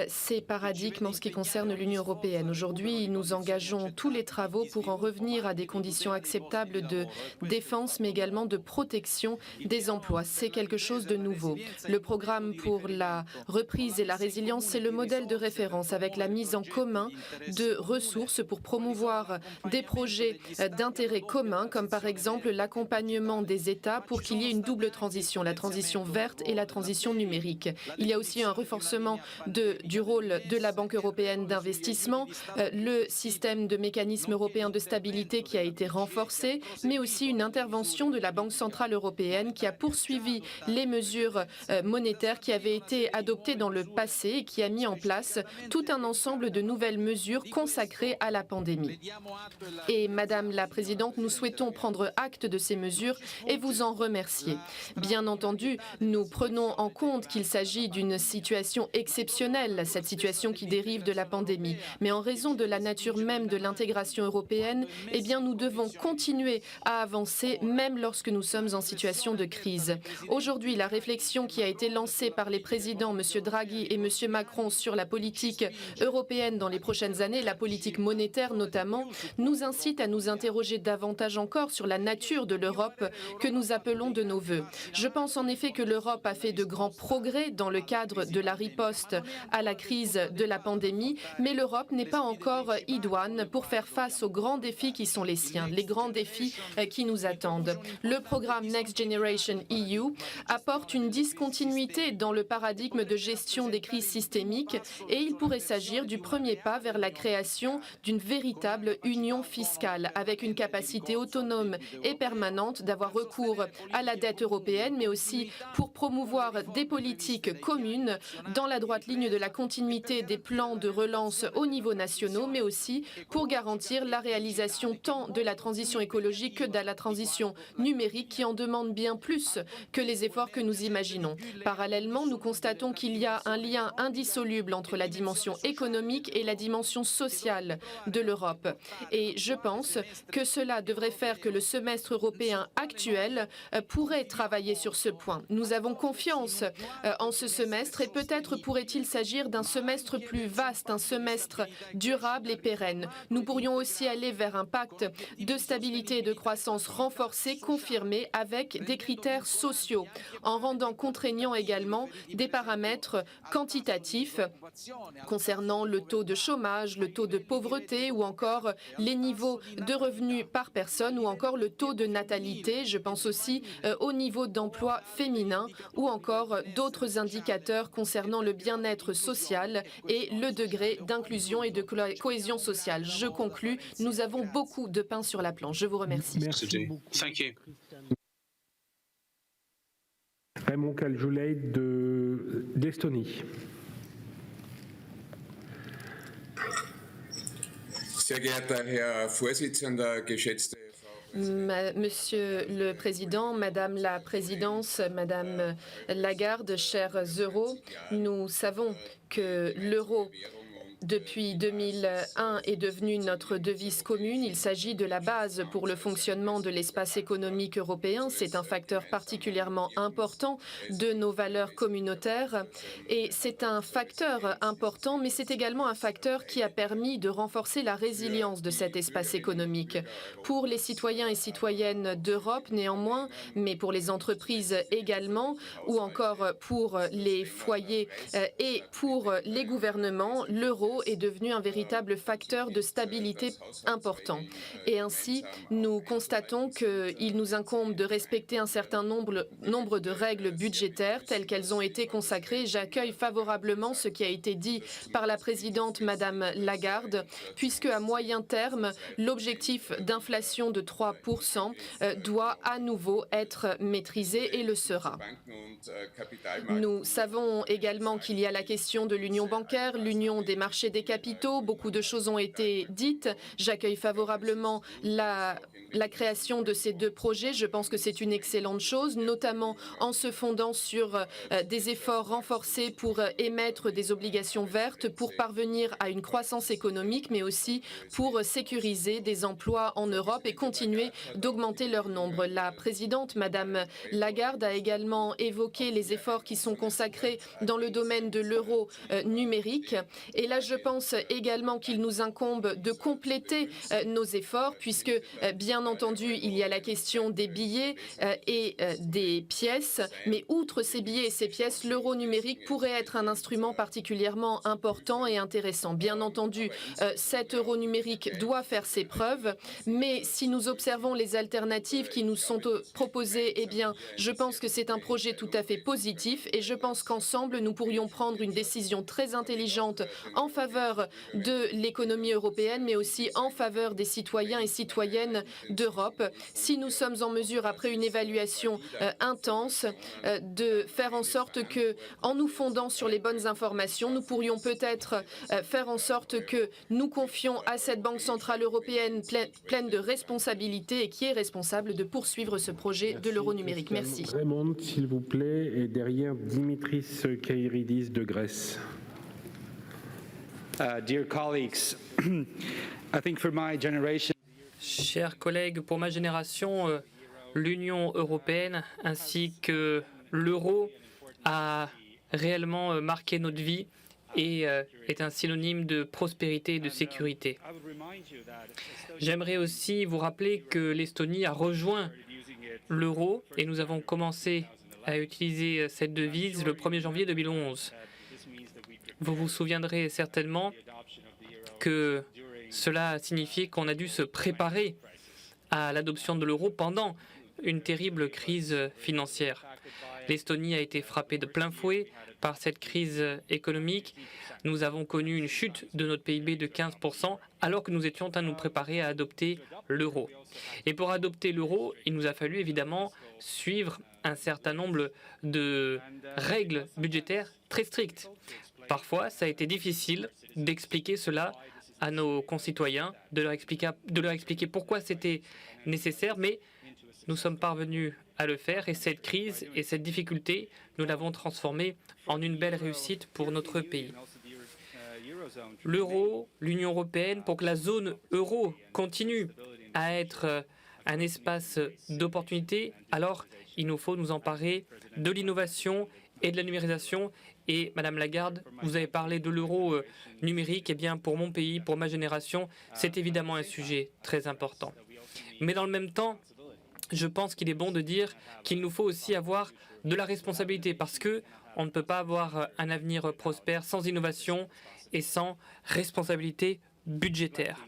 ses paradigmes en ce qui concerne l'Union européenne. Aujourd'hui, nous engageons tous les travaux pour en revenir à des conditions acceptables de défense, mais également de protection des emplois. C'est quelque chose de nouveau. Le programme pour la reprise et la résilience, c'est le modèle de référence avec la mise en commun de ressources pour promouvoir des projets d'intérêt commun, comme par exemple l'accompagnement des États pour qu'il y ait une double transition, la transition verte et la transition numérique. Il y a aussi un renforcement du rôle de la Banque européenne d'investissement, le système de mécanisme européen de stabilité qui a été renforcé, mais aussi une intervention de la Banque centrale européenne qui a poursuivi les mesures monétaires qui avaient été adoptées dans le passé et qui a mis en place tout un ensemble de nouvelles mesures consacrées à la pandémie. Et Madame la Présidente, nous souhaitons prendre acte de ces mesures et vous en remercier. Bien entendu, nous prenons en compte qu'il s'agit d'une situation exceptionnelle, cette situation qui dérive de la pandémie. Mais en raison de la nature même de l'intégration européenne, eh bien, nous devons continuer à avancer, même lorsque nous sommes en situation de crise. Aujourd'hui, la réflexion qui a été lancée par les présidents, M. Draghi et M. Macron, sur la politique européenne dans les prochaines années, la politique monétaire notamment, nous incite à nous interroger davantage encore sur la nature de l'Europe que nous appelons de nos vœux. Je pense en effet que l'Europe a fait de grands progrès dans le cadre de la riposte à la crise de la pandémie, mais l'Europe n'est pas encore idoine pour faire face aux grands défis qui sont les siens, les grands défis qui nous attendent. Le programme Next Generation EU apporte une discontinuité dans le paradigme de gestion des crises systémiques et il pourrait s'agir du premier pas vers la création d'une véritable union fiscale avec une capacité autonome et permanente d'avoir recours à la dette européenne, mais aussi pour promouvoir des des politiques communes dans la droite ligne de la continuité des plans de relance au niveau national, mais aussi pour garantir la réalisation tant de la transition écologique que de la transition numérique qui en demande bien plus que les efforts que nous imaginons. Parallèlement, nous constatons qu'il y a un lien indissoluble entre la dimension économique et la dimension sociale de l'Europe. Et je pense que cela devrait faire que le semestre européen actuel pourrait travailler sur ce point. Nous avons confiance en ce semestre et peut-être pourrait-il s'agir d'un semestre plus vaste, un semestre durable et pérenne. Nous pourrions aussi aller vers un pacte de stabilité et de croissance renforcé, confirmé avec des critères sociaux, en rendant contraignants également des paramètres quantitatifs concernant le taux de chômage, le taux de pauvreté ou encore les niveaux de revenus par personne ou encore le taux de natalité. Je pense aussi au niveau d'emploi féminin ou encore d'autres indicateurs concernant le bien-être social et le degré d'inclusion et de cohésion sociale. Je conclus, nous avons beaucoup de pain sur la planche. Je vous remercie. Merci beaucoup. Thank you. Raymond Kaljulaid d'Estonie. Sehr geehrter Herr Vorsitzender, geschätzte Monsieur le Président, Madame la Présidence, Madame Lagarde, chers euros, nous savons que l'euro depuis 2001 est devenu notre devise commune. Il s'agit de la base pour le fonctionnement de l'espace économique européen. C'est un facteur particulièrement important de nos valeurs communautaires et c'est un facteur important, mais c'est également un facteur qui a permis de renforcer la résilience de cet espace économique. Pour les citoyens et citoyennes d'Europe, néanmoins, mais pour les entreprises également, ou encore pour les foyers et pour les gouvernements, l'euro est devenu un véritable facteur de stabilité important. Et ainsi, nous constatons qu'il nous incombe de respecter un certain nombre de règles budgétaires telles qu'elles ont été consacrées. J'accueille favorablement ce qui a été dit par la présidente Madame Lagarde, puisque à moyen terme, l'objectif d'inflation de 3% doit à nouveau être maîtrisé et le sera. Nous savons également qu'il y a la question de l'union bancaire, l'union des marchés des capitaux. Beaucoup de choses ont été dites. J'accueille favorablement la création de ces deux projets. Je pense que c'est une excellente chose, notamment en se fondant sur des efforts renforcés pour émettre des obligations vertes, pour parvenir à une croissance économique, mais aussi pour sécuriser des emplois en Europe et continuer d'augmenter leur nombre. La présidente, Madame Lagarde, a également évoqué les efforts qui sont consacrés dans le domaine de l'euro numérique. Et là, je pense également qu'il nous incombe de compléter nos efforts, puisque, bien entendu, il y a la question des billets et des pièces. Mais outre ces billets et ces pièces, l'euro numérique pourrait être un instrument particulièrement important et intéressant. Bien entendu, cet euro numérique doit faire ses preuves, mais si nous observons les alternatives qui nous sont proposées, eh bien, je pense que c'est un projet tout à fait positif et je pense qu'ensemble, nous pourrions prendre une décision très intelligente en faveur de l'économie européenne, mais aussi en faveur des citoyens et citoyennes d'Europe. Si nous sommes en mesure, après une évaluation intense, de faire en sorte que, en nous fondant sur les bonnes informations, nous pourrions peut-être faire en sorte que nous confions à cette Banque centrale européenne pleine de responsabilités et qui est responsable de poursuivre ce projet de l'euro numérique. Merci. Raymond, s'il vous plaît, et derrière Dimitris Kairidis de Grèce. Dear colleagues, I think for my generation, Chers collègues, pour ma génération, l'Union européenne ainsi que l'euro a réellement marqué notre vie et est un synonyme de prospérité et de sécurité. J'aimerais aussi vous rappeler que l'Estonie a rejoint l'euro et nous avons commencé à utiliser cette devise le 1er janvier 2011. Vous vous souviendrez certainement que cela a signifié qu'on a dû se préparer à l'adoption de l'euro pendant une terrible crise financière. L'Estonie a été frappée de plein fouet par cette crise économique. Nous avons connu une chute de notre PIB de 15% alors que nous étions en train de nous préparer à adopter l'euro. Et pour adopter l'euro, il nous a fallu évidemment suivre un certain nombre de règles budgétaires très strictes. Parfois, ça a été difficile d'expliquer cela à nos concitoyens, de leur expliquer pourquoi c'était nécessaire, mais nous sommes parvenus à le faire et cette crise et cette difficulté, nous l'avons transformée en une belle réussite pour notre pays. L'euro, l'Union européenne, pour que la zone euro continue à être un espace d'opportunité, alors il nous faut nous emparer de l'innovation et de la numérisation. Et Madame Lagarde, vous avez parlé de l'euro numérique. Eh bien, pour mon pays, pour ma génération, c'est évidemment un sujet très important. Mais dans le même temps, je pense qu'il est bon de dire qu'il nous faut aussi avoir de la responsabilité parce que on ne peut pas avoir un avenir prospère sans innovation et sans responsabilité budgétaire.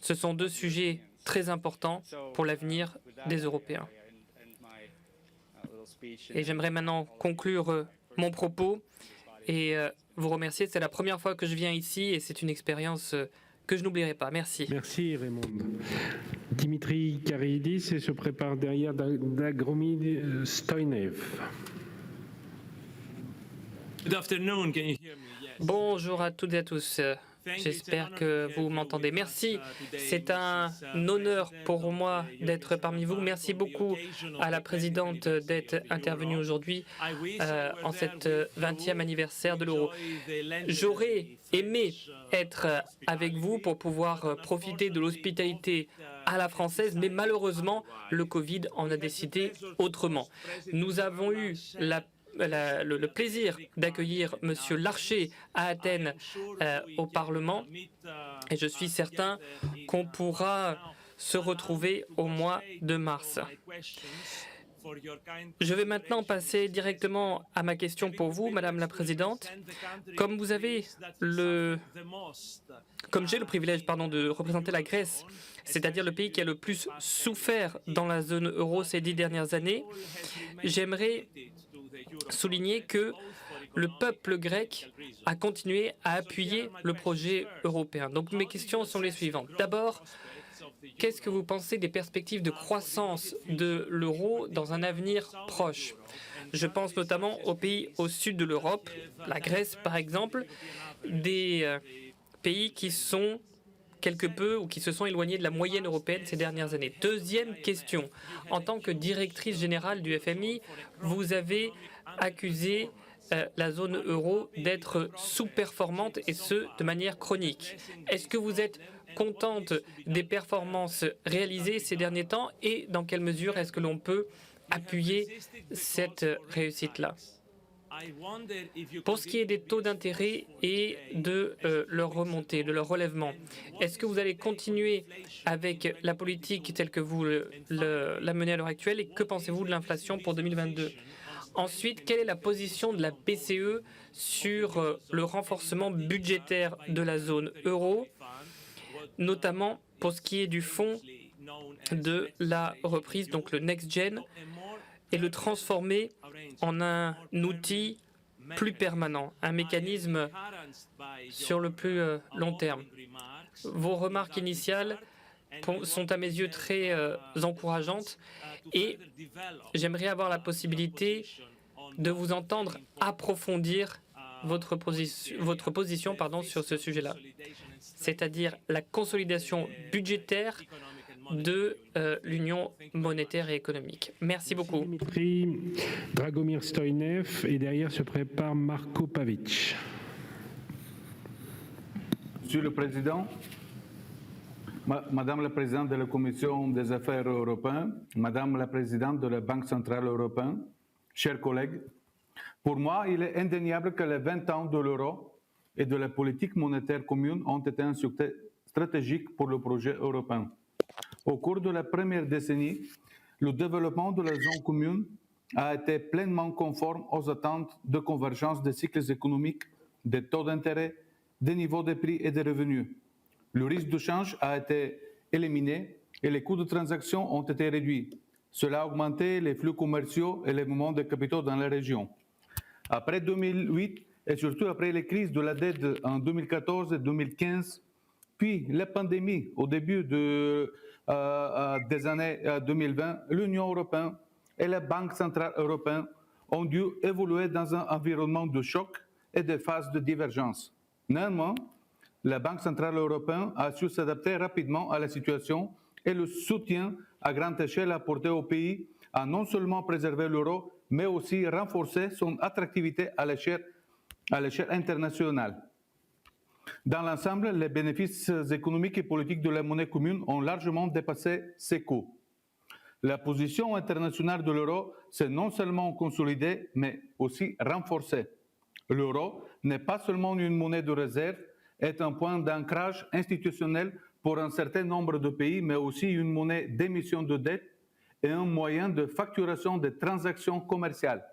Ce sont deux sujets très importants pour l'avenir des Européens. Et j'aimerais maintenant conclure mon propos et vous remercier. C'est la première fois que je viens ici et c'est une expérience que je n'oublierai pas. Merci. Merci Raymond. Dimitri Karidis et se prépare derrière Dragomir Stoinev. Bonjour à toutes et à tous. J'espère que vous m'entendez. Merci. C'est un honneur pour moi d'être parmi vous. Merci beaucoup à la présidente d'être intervenue aujourd'hui en cette 20e anniversaire de l'euro. J'aurais aimé être avec vous pour pouvoir profiter de l'hospitalité à la française, mais malheureusement, le Covid en a décidé autrement. Nous avons eu le plaisir d'accueillir M. Larcher à Athènes au Parlement et je suis certain qu'on pourra se retrouver au mois de mars. Je vais maintenant passer directement à ma question pour vous, Madame la Présidente. Comme j'ai le privilège de représenter la Grèce, c'est-à-dire le pays qui a le plus souffert dans la zone euro ces 10 dernières années, j'aimerais souligner que le peuple grec a continué à appuyer le projet européen. Donc mes questions sont les suivantes. D'abord, qu'est-ce que vous pensez des perspectives de croissance de l'euro dans un avenir proche? Je pense notamment aux pays au sud de l'Europe, la Grèce par exemple, des pays qui sont quelque peu ou qui se sont éloignés de la moyenne européenne ces dernières années. Deuxième question. En tant que directrice générale du FMI, vous avez accusé la zone euro d'être sous-performante et ce, de manière chronique. Est-ce que vous êtes contente des performances réalisées ces derniers temps et dans quelle mesure est-ce que l'on peut appuyer cette réussite-là? Pour ce qui est des taux d'intérêt et de leur remontée, de leur relèvement, est-ce que vous allez continuer avec la politique telle que vous la menez à l'heure actuelle et que pensez-vous de l'inflation pour 2022? Ensuite, quelle est la position de la BCE sur le renforcement budgétaire de la zone euro, notamment pour ce qui est du fonds de la reprise, donc le Next Gen, et le transformer en un outil plus permanent, un mécanisme sur le plus long terme. Vos remarques initiales sont à mes yeux très encourageantes et j'aimerais avoir la possibilité de vous entendre approfondir votre position sur ce sujet-là, c'est-à-dire la consolidation budgétaire de l'Union monétaire et économique. Merci beaucoup. Dimitri, Dragomir Stoinev et derrière se prépare Marko Pavic. Monsieur le Président, Madame la Présidente de la Commission des Affaires européennes, Madame la Présidente de la Banque centrale européenne, chers collègues, pour moi, il est indéniable que les 20 ans de l'euro et de la politique monétaire commune ont été un succès stratégique pour le projet européen. Au cours de la première décennie, le développement de la zone commune a été pleinement conforme aux attentes de convergence des cycles économiques, des taux d'intérêt, des niveaux de prix et des revenus. Le risque de change a été éliminé et les coûts de transaction ont été réduits. Cela a augmenté les flux commerciaux et les mouvements de capitaux dans la région. Après 2008 et surtout après les crises de la dette en 2014 et 2015, puis la pandémie au début des années 2020, l'Union européenne et la Banque centrale européenne ont dû évoluer dans un environnement de choc et de phases de divergence. Néanmoins, la Banque centrale européenne a su s'adapter rapidement à la situation et le soutien à grande échelle apporté au pays a non seulement préservé l'euro, mais aussi renforcé son attractivité à l'échelle internationale. Dans l'ensemble, les bénéfices économiques et politiques de la monnaie commune ont largement dépassé ses coûts. La position internationale de l'euro s'est non seulement consolidée, mais aussi renforcée. L'euro n'est pas seulement une monnaie de réserve, est un point d'ancrage institutionnel pour un certain nombre de pays, mais aussi une monnaie d'émission de dette et un moyen de facturation des transactions commerciales.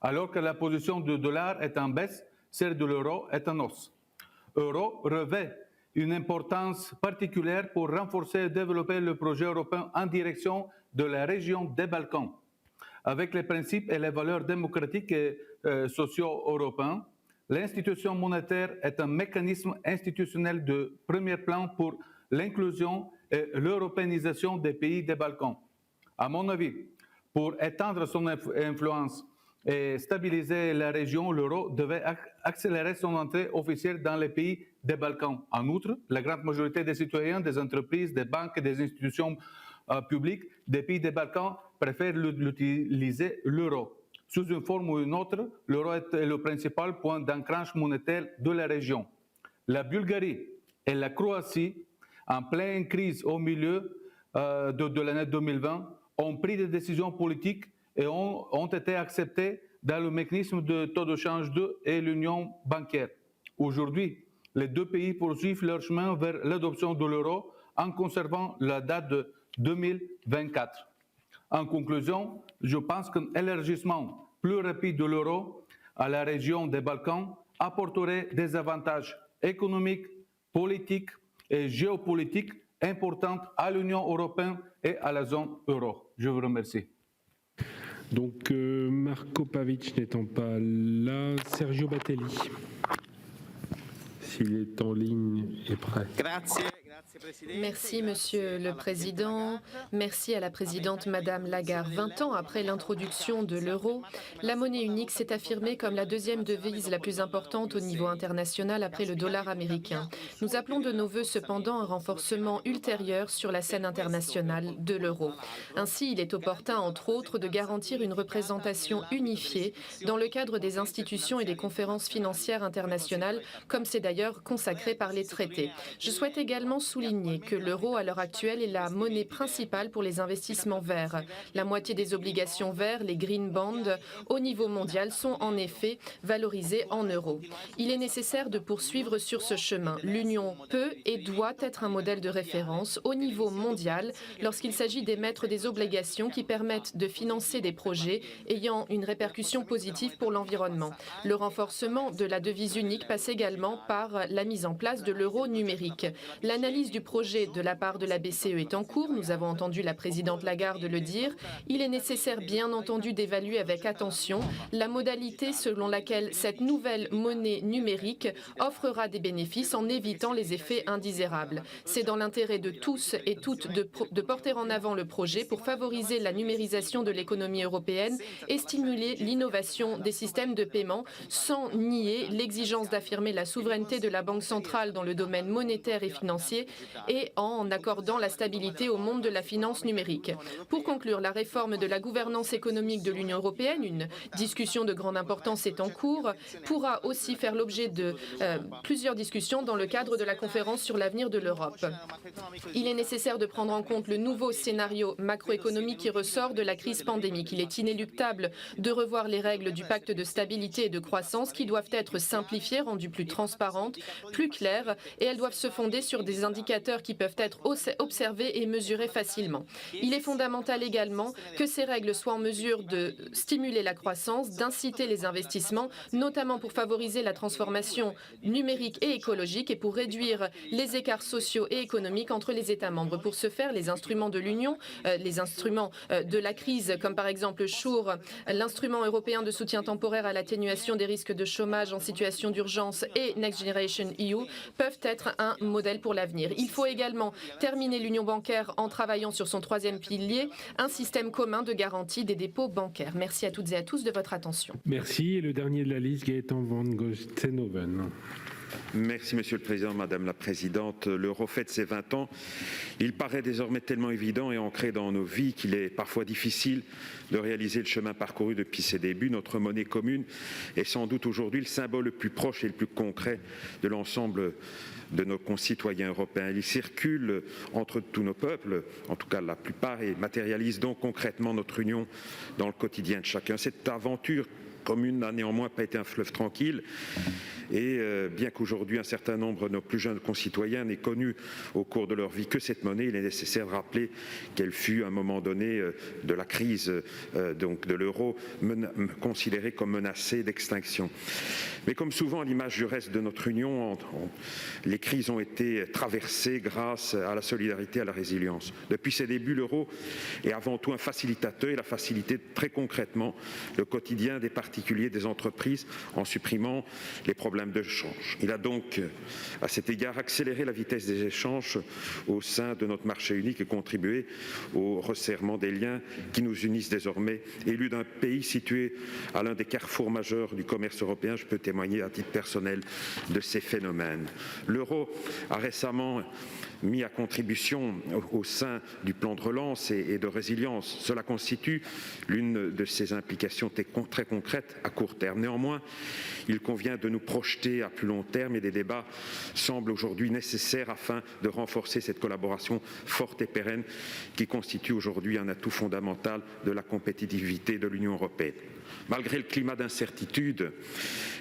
Alors que la position du dollar est en baisse, celle de l'euro est en hausse. L'euro revêt une importance particulière pour renforcer et développer le projet européen en direction de la région des Balkans. Avec les principes et les valeurs démocratiques et sociaux européens, l'institution monétaire est un mécanisme institutionnel de premier plan pour l'inclusion et l'européanisation des pays des Balkans. À mon avis, pour étendre son influence et stabiliser la région, l'euro devait accélérer son entrée officielle dans les pays des Balkans. En outre, la grande majorité des citoyens, des entreprises, des banques et des institutions publiques des pays des Balkans préfèrent utiliser l'euro. Sous une forme ou une autre, l'euro est le principal point d'ancrage monétaire de la région. La Bulgarie et la Croatie, en pleine crise au milieu de l'année 2020, ont pris des décisions politiques et ont été acceptés dans le mécanisme de taux de change 2 et l'union bancaire. Aujourd'hui, les deux pays poursuivent leur chemin vers l'adoption de l'euro en conservant la date de 2024. En conclusion, je pense qu'un élargissement plus rapide de l'euro à la région des Balkans apporterait des avantages économiques, politiques et géopolitiques importants à l'Union européenne et à la zone euro. Je vous remercie. Donc, Marko Pavic n'étant pas là, Sergio Batelli, s'il est en ligne et prêt. Merci, Monsieur le Président. Merci à la présidente Madame Lagarde. 20 ans après l'introduction de l'euro, la monnaie unique s'est affirmée comme la deuxième devise la plus importante au niveau international après le dollar américain. Nous appelons de nos vœux cependant un renforcement ultérieur sur la scène internationale de l'euro. Ainsi, il est opportun, entre autres, de garantir une représentation unifiée dans le cadre des institutions et des conférences financières internationales, comme c'est d'ailleurs consacré par les traités. Je souhaite également souligner que l'euro, à l'heure actuelle, est la monnaie principale pour les investissements verts. La moitié des obligations vertes, les green bonds, au niveau mondial, sont en effet valorisées en euros. Il est nécessaire de poursuivre sur ce chemin. L'Union peut et doit être un modèle de référence au niveau mondial lorsqu'il s'agit d'émettre des obligations qui permettent de financer des projets ayant une répercussion positive pour l'environnement. Le renforcement de la devise unique passe également par la mise en place de l'euro numérique. L'analyse du projet de la part de la BCE est en cours. Nous avons entendu la présidente Lagarde le dire. Il est nécessaire, bien entendu, d'évaluer avec attention la modalité selon laquelle cette nouvelle monnaie numérique offrera des bénéfices en évitant les effets indésirables. C'est dans l'intérêt de tous et toutes de porter en avant le projet pour favoriser la numérisation de l'économie européenne et stimuler l'innovation des systèmes de paiement sans nier l'exigence d'affirmer la souveraineté de la Banque centrale dans le domaine monétaire et financier et en accordant la stabilité au monde de la finance numérique. Pour conclure, la réforme de la gouvernance économique de l'Union européenne, une discussion de grande importance est en cours, pourra aussi faire l'objet de plusieurs discussions dans le cadre de la conférence sur l'avenir de l'Europe. Il est nécessaire de prendre en compte le nouveau scénario macroéconomique qui ressort de la crise pandémique. Il est inéluctable de revoir les règles du pacte de stabilité et de croissance qui doivent être simplifiées, rendues plus transparentes, plus claires, et elles doivent se fonder sur des indicateurs indicateurs qui peuvent être observés et mesurés facilement. Il est fondamental également que ces règles soient en mesure de stimuler la croissance, d'inciter les investissements, notamment pour favoriser la transformation numérique et écologique et pour réduire les écarts sociaux et économiques entre les États membres. Pour ce faire, les instruments de l'Union, les instruments de la crise, comme par exemple SURE, l'instrument européen de soutien temporaire à l'atténuation des risques de chômage en situation d'urgence et Next Generation EU, peuvent être un modèle pour l'avenir. Il faut également terminer l'union bancaire en travaillant sur son troisième pilier, un système commun de garantie des dépôts bancaires. Merci à toutes et à tous de votre attention. Merci. Et le dernier de la liste, Gaëtan Van Gostenhoven. Merci Monsieur le Président, Madame la Présidente. L'euro fête ses 20 ans. Il paraît désormais tellement évident et ancré dans nos vies qu'il est parfois difficile de réaliser le chemin parcouru depuis ses débuts. Notre monnaie commune est sans doute aujourd'hui le symbole le plus proche et le plus concret de l'ensemble de nos concitoyens européens. Il circule entre tous nos peuples, en tout cas la plupart, et matérialise donc concrètement notre union dans le quotidien de chacun. Cette aventure commune n'a néanmoins pas été un fleuve tranquille et bien qu'aujourd'hui un certain nombre de nos plus jeunes concitoyens n'aient connu au cours de leur vie que cette monnaie, il est nécessaire de rappeler qu'elle fut à un moment donné de la crise donc de l'euro considérée comme menacée d'extinction. Mais comme souvent à l'image du reste de notre union, les crises ont été traversées grâce à la solidarité et à la résilience. Depuis ses débuts, l'euro est avant tout un facilitateur. Il a facilité très concrètement le quotidien des particuliers, des entreprises, en supprimant les problèmes de change. Il a donc, à cet égard, accéléré la vitesse des échanges au sein de notre marché unique et contribué au resserrement des liens qui nous unissent désormais. Élu d'un pays situé à l'un des carrefours majeurs du commerce européen, je peux témoigner à titre personnel de ces phénomènes. L'euro a récemment mis à contribution au sein du plan de relance et de résilience. Cela constitue l'une de ses implications très concrètes à court terme. Néanmoins, il convient de nous projeter à plus long terme et des débats semblent aujourd'hui nécessaires afin de renforcer cette collaboration forte et pérenne qui constitue aujourd'hui un atout fondamental de la compétitivité de l'Union européenne. Malgré le climat d'incertitude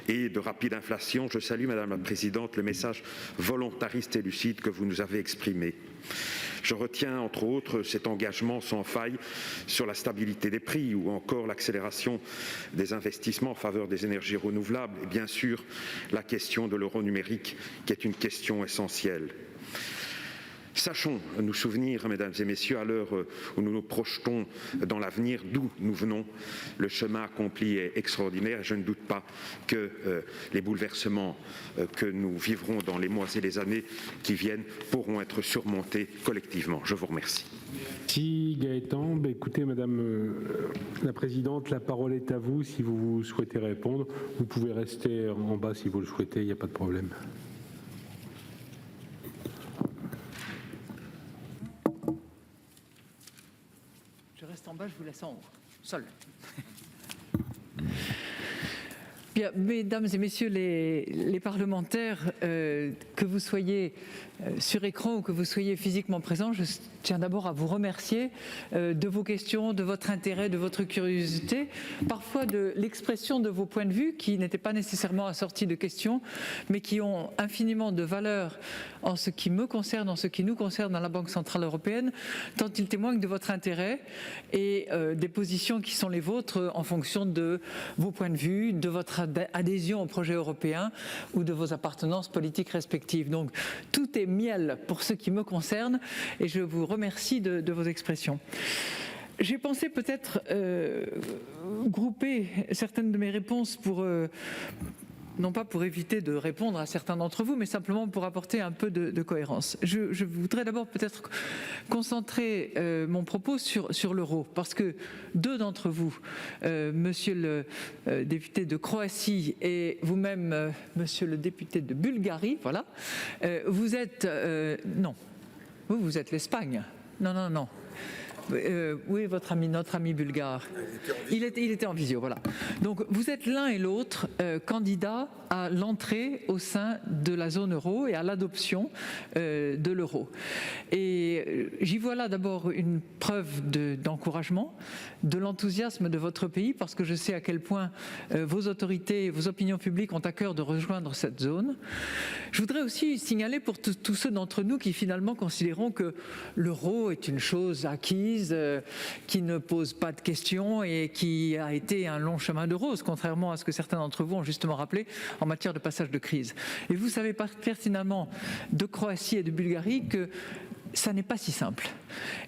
et de rapide inflation, je salue, Madame la Présidente, le message volontariste et lucide que vous nous avez exprimé. Je retiens, entre autres, cet engagement sans faille sur la stabilité des prix ou encore l'accélération des investissements en faveur des énergies renouvelables et bien sûr la question de l'euro numérique qui est une question essentielle. Sachons nous souvenir, mesdames et messieurs, à l'heure où nous nous projetons dans l'avenir, d'où nous venons. Le chemin accompli est extraordinaire et je ne doute pas que les bouleversements que nous vivrons dans les mois et les années qui viennent pourront être surmontés collectivement. Je vous remercie. Merci Gaëtan. Écoutez, Madame la Présidente, la parole est à vous. Si vous souhaitez répondre, vous pouvez rester en bas si vous le souhaitez, il n'y a pas de problème. Je reste en bas, je vous laisse en haut, seul. Bien, mesdames et messieurs les parlementaires, que vous soyez sur écran ou que vous soyez physiquement présents, je tiens d'abord à vous remercier de vos questions, de votre intérêt, de votre curiosité, parfois de l'expression de vos points de vue qui n'étaient pas nécessairement assortis de questions, mais qui ont infiniment de valeur en ce qui me concerne, en ce qui nous concerne dans la Banque Centrale Européenne, tant ils témoignent de votre intérêt et des positions qui sont les vôtres en fonction de vos points de vue, de votre adhésion au projet européen ou de vos appartenances politiques respectives. Donc tout est miel pour ce qui me concerne et je vous remercie de vos expressions. J'ai pensé peut-être grouper certaines de mes réponses pour non pas pour éviter de répondre à certains d'entre vous, mais simplement pour apporter un peu de cohérence. Je voudrais d'abord peut-être concentrer mon propos sur l'euro, parce que deux d'entre vous, monsieur le député de Croatie et vous-même, monsieur le député de Bulgarie, voilà, vous êtes... non, vous êtes l'Espagne. Non. Oui, notre ami bulgare. Il était en visio, voilà. Donc vous êtes l'un et l'autre candidats à l'entrée au sein de la zone euro et à l'adoption de l'euro. Et j'y vois là d'abord une preuve d'encouragement, de l'enthousiasme de votre pays, parce que je sais à quel point vos autorités, vos opinions publiques ont à cœur de rejoindre cette zone. Je voudrais aussi signaler pour tous ceux d'entre nous qui finalement considérons que l'euro est une chose acquise, qui ne pose pas de questions et qui a été un long chemin de rose, contrairement à ce que certains d'entre vous ont justement rappelé en matière de passage de crise. Et vous savez pertinemment de Croatie et de Bulgarie que ça n'est pas si simple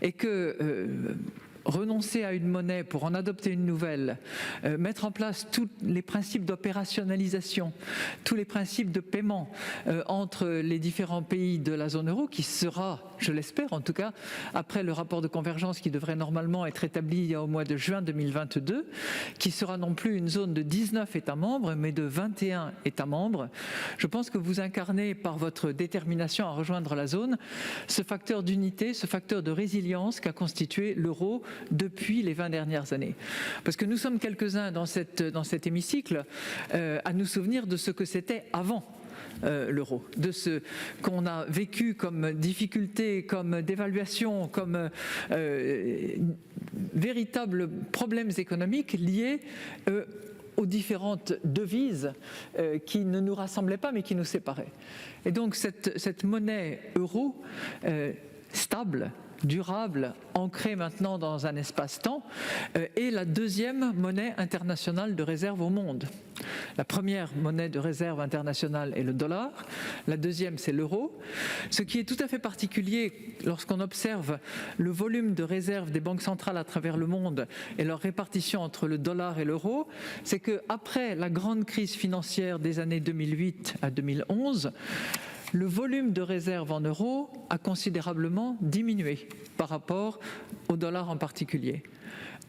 et que renoncer à une monnaie pour en adopter une nouvelle, mettre en place tous les principes d'opérationnalisation, tous les principes de paiement entre les différents pays de la zone euro, qui sera, je l'espère en tout cas, après le rapport de convergence qui devrait normalement être établi au mois de juin 2022, qui sera non plus une zone de 19 États membres, mais de 21 États membres. Je pense que vous incarnez par votre détermination à rejoindre la zone ce facteur d'unité, ce facteur de résilience qu'a constitué l'euro depuis les 20 dernières années. Parce que nous sommes quelques-uns dans cet hémicycle à nous souvenir de ce que c'était avant l'euro, de ce qu'on a vécu comme difficulté, comme dévaluation, comme véritables problèmes économiques liés aux différentes devises qui ne nous rassemblaient pas mais qui nous séparaient. Et donc cette monnaie euro stable, durable, ancrée maintenant dans un espace-temps, est la deuxième monnaie internationale de réserve au monde. La première monnaie de réserve internationale est le dollar, la deuxième c'est l'euro. Ce qui est tout à fait particulier lorsqu'on observe le volume de réserve des banques centrales à travers le monde et leur répartition entre le dollar et l'euro, c'est qu'après la grande crise financière des années 2008 à 2011, le volume de réserve en euros a considérablement diminué par rapport au dollar en particulier.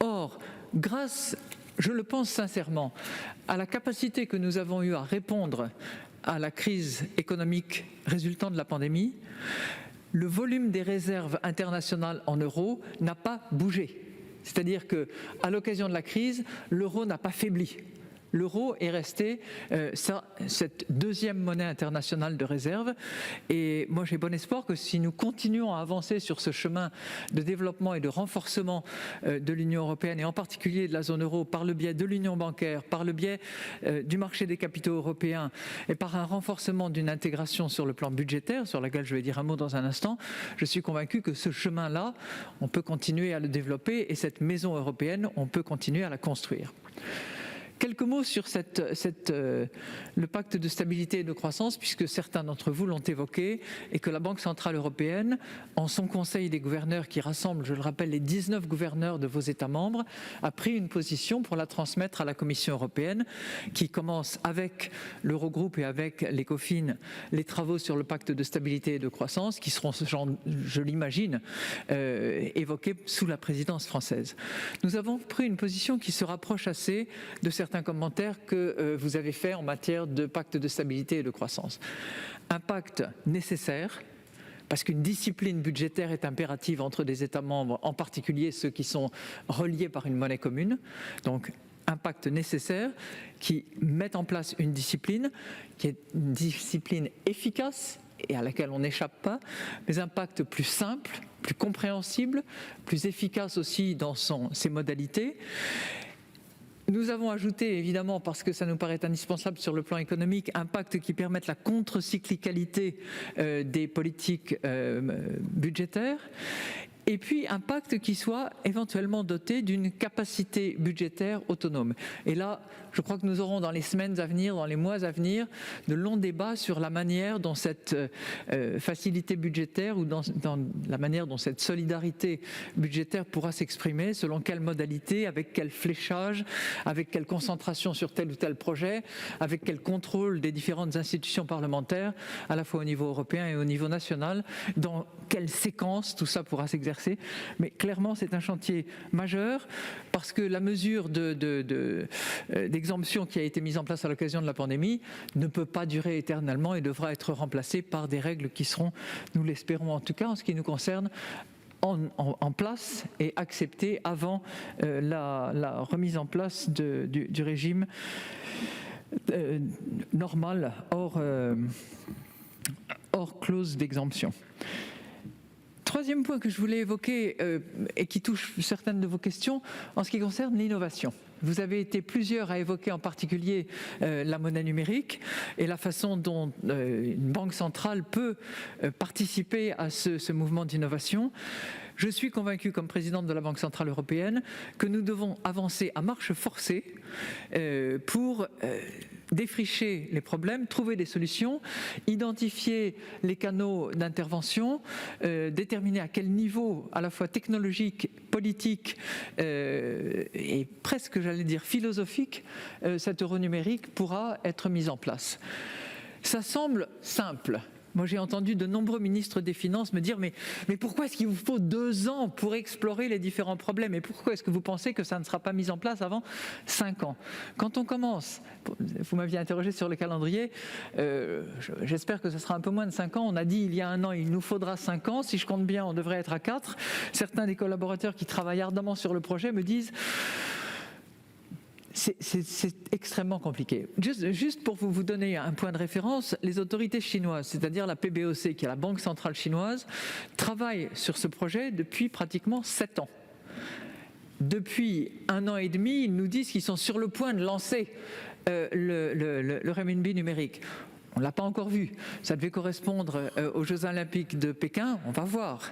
Or, grâce, je le pense sincèrement, à la capacité que nous avons eue à répondre à la crise économique résultant de la pandémie, le volume des réserves internationales en euros n'a pas bougé. C'est-à-dire qu'à l'occasion de la crise, l'euro n'a pas faibli. L'euro est resté cette deuxième monnaie internationale de réserve. Et moi, j'ai bon espoir que si nous continuons à avancer sur ce chemin de développement et de renforcement de l'Union européenne, et en particulier de la zone euro, par le biais de l'union bancaire, par le biais du marché des capitaux européen et par un renforcement d'une intégration sur le plan budgétaire, sur laquelle je vais dire un mot dans un instant, je suis convaincu que ce chemin-là, on peut continuer à le développer et cette maison européenne, on peut continuer à la construire. Quelques mots sur le pacte de stabilité et de croissance, puisque certains d'entre vous l'ont évoqué, et que la Banque centrale européenne, en son conseil des gouverneurs qui rassemble, je le rappelle, les 19 gouverneurs de vos États membres, a pris une position pour la transmettre à la Commission européenne, qui commence avec l'Eurogroupe et avec l'ECOFIN les travaux sur le pacte de stabilité et de croissance, qui seront, je l'imagine, évoqués sous la présidence française. Nous avons pris une position qui se rapproche assez de certains commentaires que vous avez faits en matière de pacte de stabilité et de croissance. Un pacte nécessaire, parce qu'une discipline budgétaire est impérative entre des États membres, en particulier ceux qui sont reliés par une monnaie commune. Donc, un pacte nécessaire qui met en place une discipline qui est une discipline efficace et à laquelle on n'échappe pas, mais un pacte plus simple, plus compréhensible, plus efficace aussi dans ses modalités. Nous avons ajouté, évidemment, parce que ça nous paraît indispensable sur le plan économique, un pacte qui permette la contre-cyclicalité des politiques budgétaires. Et puis un pacte qui soit éventuellement doté d'une capacité budgétaire autonome. Et là, je crois que nous aurons dans les semaines à venir, dans les mois à venir, de longs débats sur la manière dont cette facilité budgétaire ou dans la manière dont cette solidarité budgétaire pourra s'exprimer, selon quelle modalité, avec quel fléchage, avec quelle concentration sur tel ou tel projet, avec quel contrôle des différentes institutions parlementaires, à la fois au niveau européen et au niveau national, dans quelle séquence tout ça pourra s'exercer. Mais clairement, c'est un chantier majeur parce que la mesure d'exemption qui a été mise en place à l'occasion de la pandémie ne peut pas durer éternellement et devra être remplacée par des règles qui seront, nous l'espérons en tout cas, en ce qui nous concerne, en place et acceptées avant la remise en place du régime normal hors clause d'exemption. Troisième point que je voulais évoquer et qui touche certaines de vos questions en ce qui concerne l'innovation. Vous avez été plusieurs à évoquer en particulier la monnaie numérique et la façon dont une banque centrale peut participer à ce mouvement d'innovation. Je suis convaincu, comme présidente de la Banque centrale européenne, que nous devons avancer à marche forcée pour défricher les problèmes, trouver des solutions, identifier les canaux d'intervention, déterminer à quel niveau, à la fois technologique, politique et presque, j'allais dire, philosophique, cet euro numérique pourra être mis en place. Ça semble simple. Moi, j'ai entendu de nombreux ministres des Finances me dire mais pourquoi est-ce qu'il vous faut 2 ans pour explorer les différents problèmes et pourquoi est-ce que vous pensez que ça ne sera pas mis en place avant 5 ans? Quand on commence, vous m'aviez interrogé sur le calendrier, j'espère que ce sera un peu moins de 5 ans. On a dit il y a 1 an, il nous faudra 5 ans. Si je compte bien, on devrait être à 4. Certains des collaborateurs qui travaillent ardemment sur le projet me disent c'est extrêmement compliqué. Juste pour vous donner un point de référence, les autorités chinoises, c'est-à-dire la PBOC, qui est la Banque centrale chinoise, travaillent sur ce projet depuis pratiquement 7 ans. Depuis 1 an et demi, ils nous disent qu'ils sont sur le point de lancer le renminbi numérique. On ne l'a pas encore vu. Ça devait correspondre aux Jeux Olympiques de Pékin. On va voir.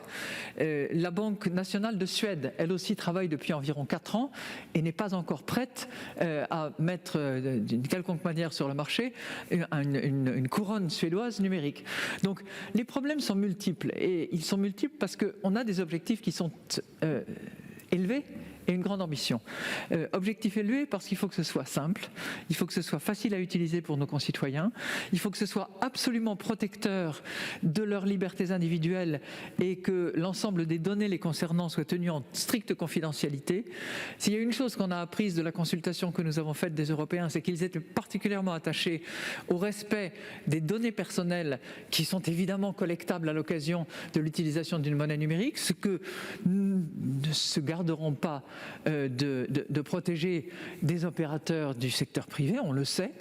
La Banque nationale de Suède, elle aussi, travaille depuis environ 4 ans et n'est pas encore prête à mettre d'une quelconque manière sur le marché une couronne suédoise numérique. Donc, les problèmes sont multiples. Et ils sont multiples parce qu'on a des objectifs qui sont élevés et une grande ambition. Objectif élevé parce qu'il faut que ce soit simple, il faut que ce soit facile à utiliser pour nos concitoyens, il faut que ce soit absolument protecteur de leurs libertés individuelles et que l'ensemble des données les concernant soient tenues en stricte confidentialité. S'il y a une chose qu'on a apprise de la consultation que nous avons faite des Européens, c'est qu'ils étaient particulièrement attachés au respect des données personnelles qui sont évidemment collectables à l'occasion de l'utilisation d'une monnaie numérique, ce que ne se garderont pas de protéger des opérateurs du secteur privé, on le sait.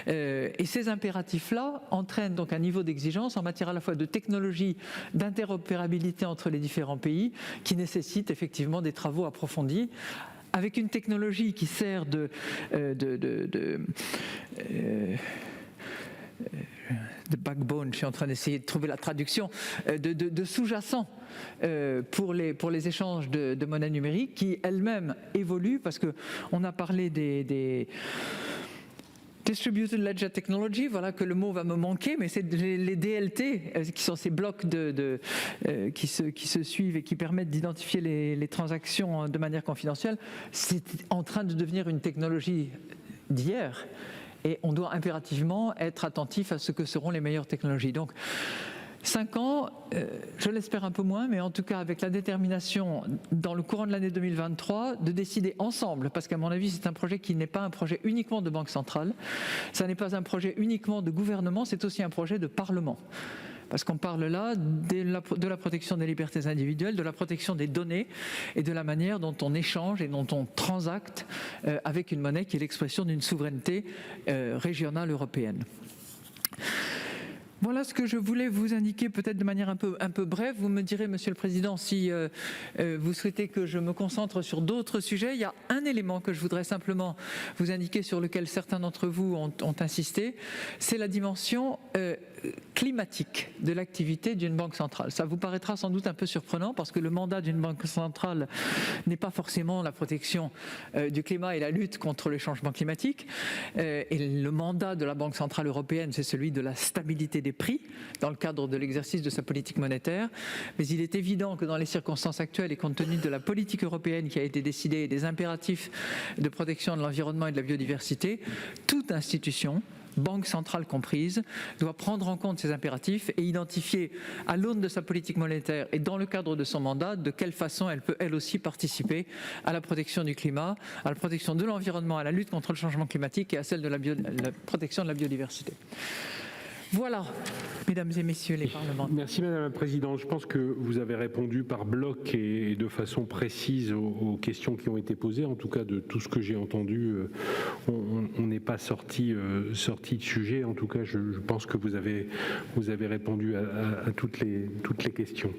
Et ces impératifs-là entraînent donc un niveau d'exigence en matière à la fois de technologie, d'interopérabilité entre les différents pays, qui nécessite effectivement des travaux approfondis, avec une technologie qui sert de backbone, je suis en train d'essayer de trouver la traduction, de sous-jacent pour les échanges de monnaie numérique qui elles-mêmes évoluent parce qu'on a parlé des Distributed Ledger Technology, voilà que le mot va me manquer, mais c'est les DLT qui sont ces blocs qui se suivent et qui permettent d'identifier les transactions de manière confidentielle. C'est en train de devenir une technologie d'hier. Et on doit impérativement être attentif à ce que seront les meilleures technologies. Donc, 5 ans, je l'espère un peu moins, mais en tout cas avec la détermination dans le courant de l'année 2023 de décider ensemble, parce qu'à mon avis c'est un projet qui n'est pas un projet uniquement de banque centrale, ça n'est pas un projet uniquement de gouvernement, c'est aussi un projet de parlement. Parce qu'on parle là de la protection des libertés individuelles, de la protection des données et de la manière dont on échange et dont on transacte avec une monnaie qui est l'expression d'une souveraineté régionale européenne. Voilà ce que je voulais vous indiquer peut-être de manière un peu brève. Vous me direz, Monsieur le Président, si vous souhaitez que je me concentre sur d'autres sujets. Il y a un élément que je voudrais simplement vous indiquer sur lequel certains d'entre vous ont insisté, c'est la dimension climatique de l'activité d'une banque centrale. Ça vous paraîtra sans doute un peu surprenant parce que le mandat d'une banque centrale n'est pas forcément la protection du climat et la lutte contre le changement climatique. Et le mandat de la Banque centrale européenne, c'est celui de la stabilité des prix dans le cadre de l'exercice de sa politique monétaire. Mais il est évident que dans les circonstances actuelles et compte tenu de la politique européenne qui a été décidée et des impératifs de protection de l'environnement et de la biodiversité, toute institution, banque centrale comprise, doit prendre en compte ces impératifs et identifier à l'aune de sa politique monétaire et dans le cadre de son mandat de quelle façon elle peut elle aussi participer à la protection du climat, à la protection de l'environnement, à la lutte contre le changement climatique et à celle de la protection de la biodiversité. Voilà, mesdames et messieurs les parlementaires. Merci Madame la Présidente. Je pense que vous avez répondu par bloc et de façon précise aux questions qui ont été posées. En tout cas, de tout ce que j'ai entendu, on n'est pas sorti de sujet. En tout cas, je pense que vous avez répondu à toutes les questions.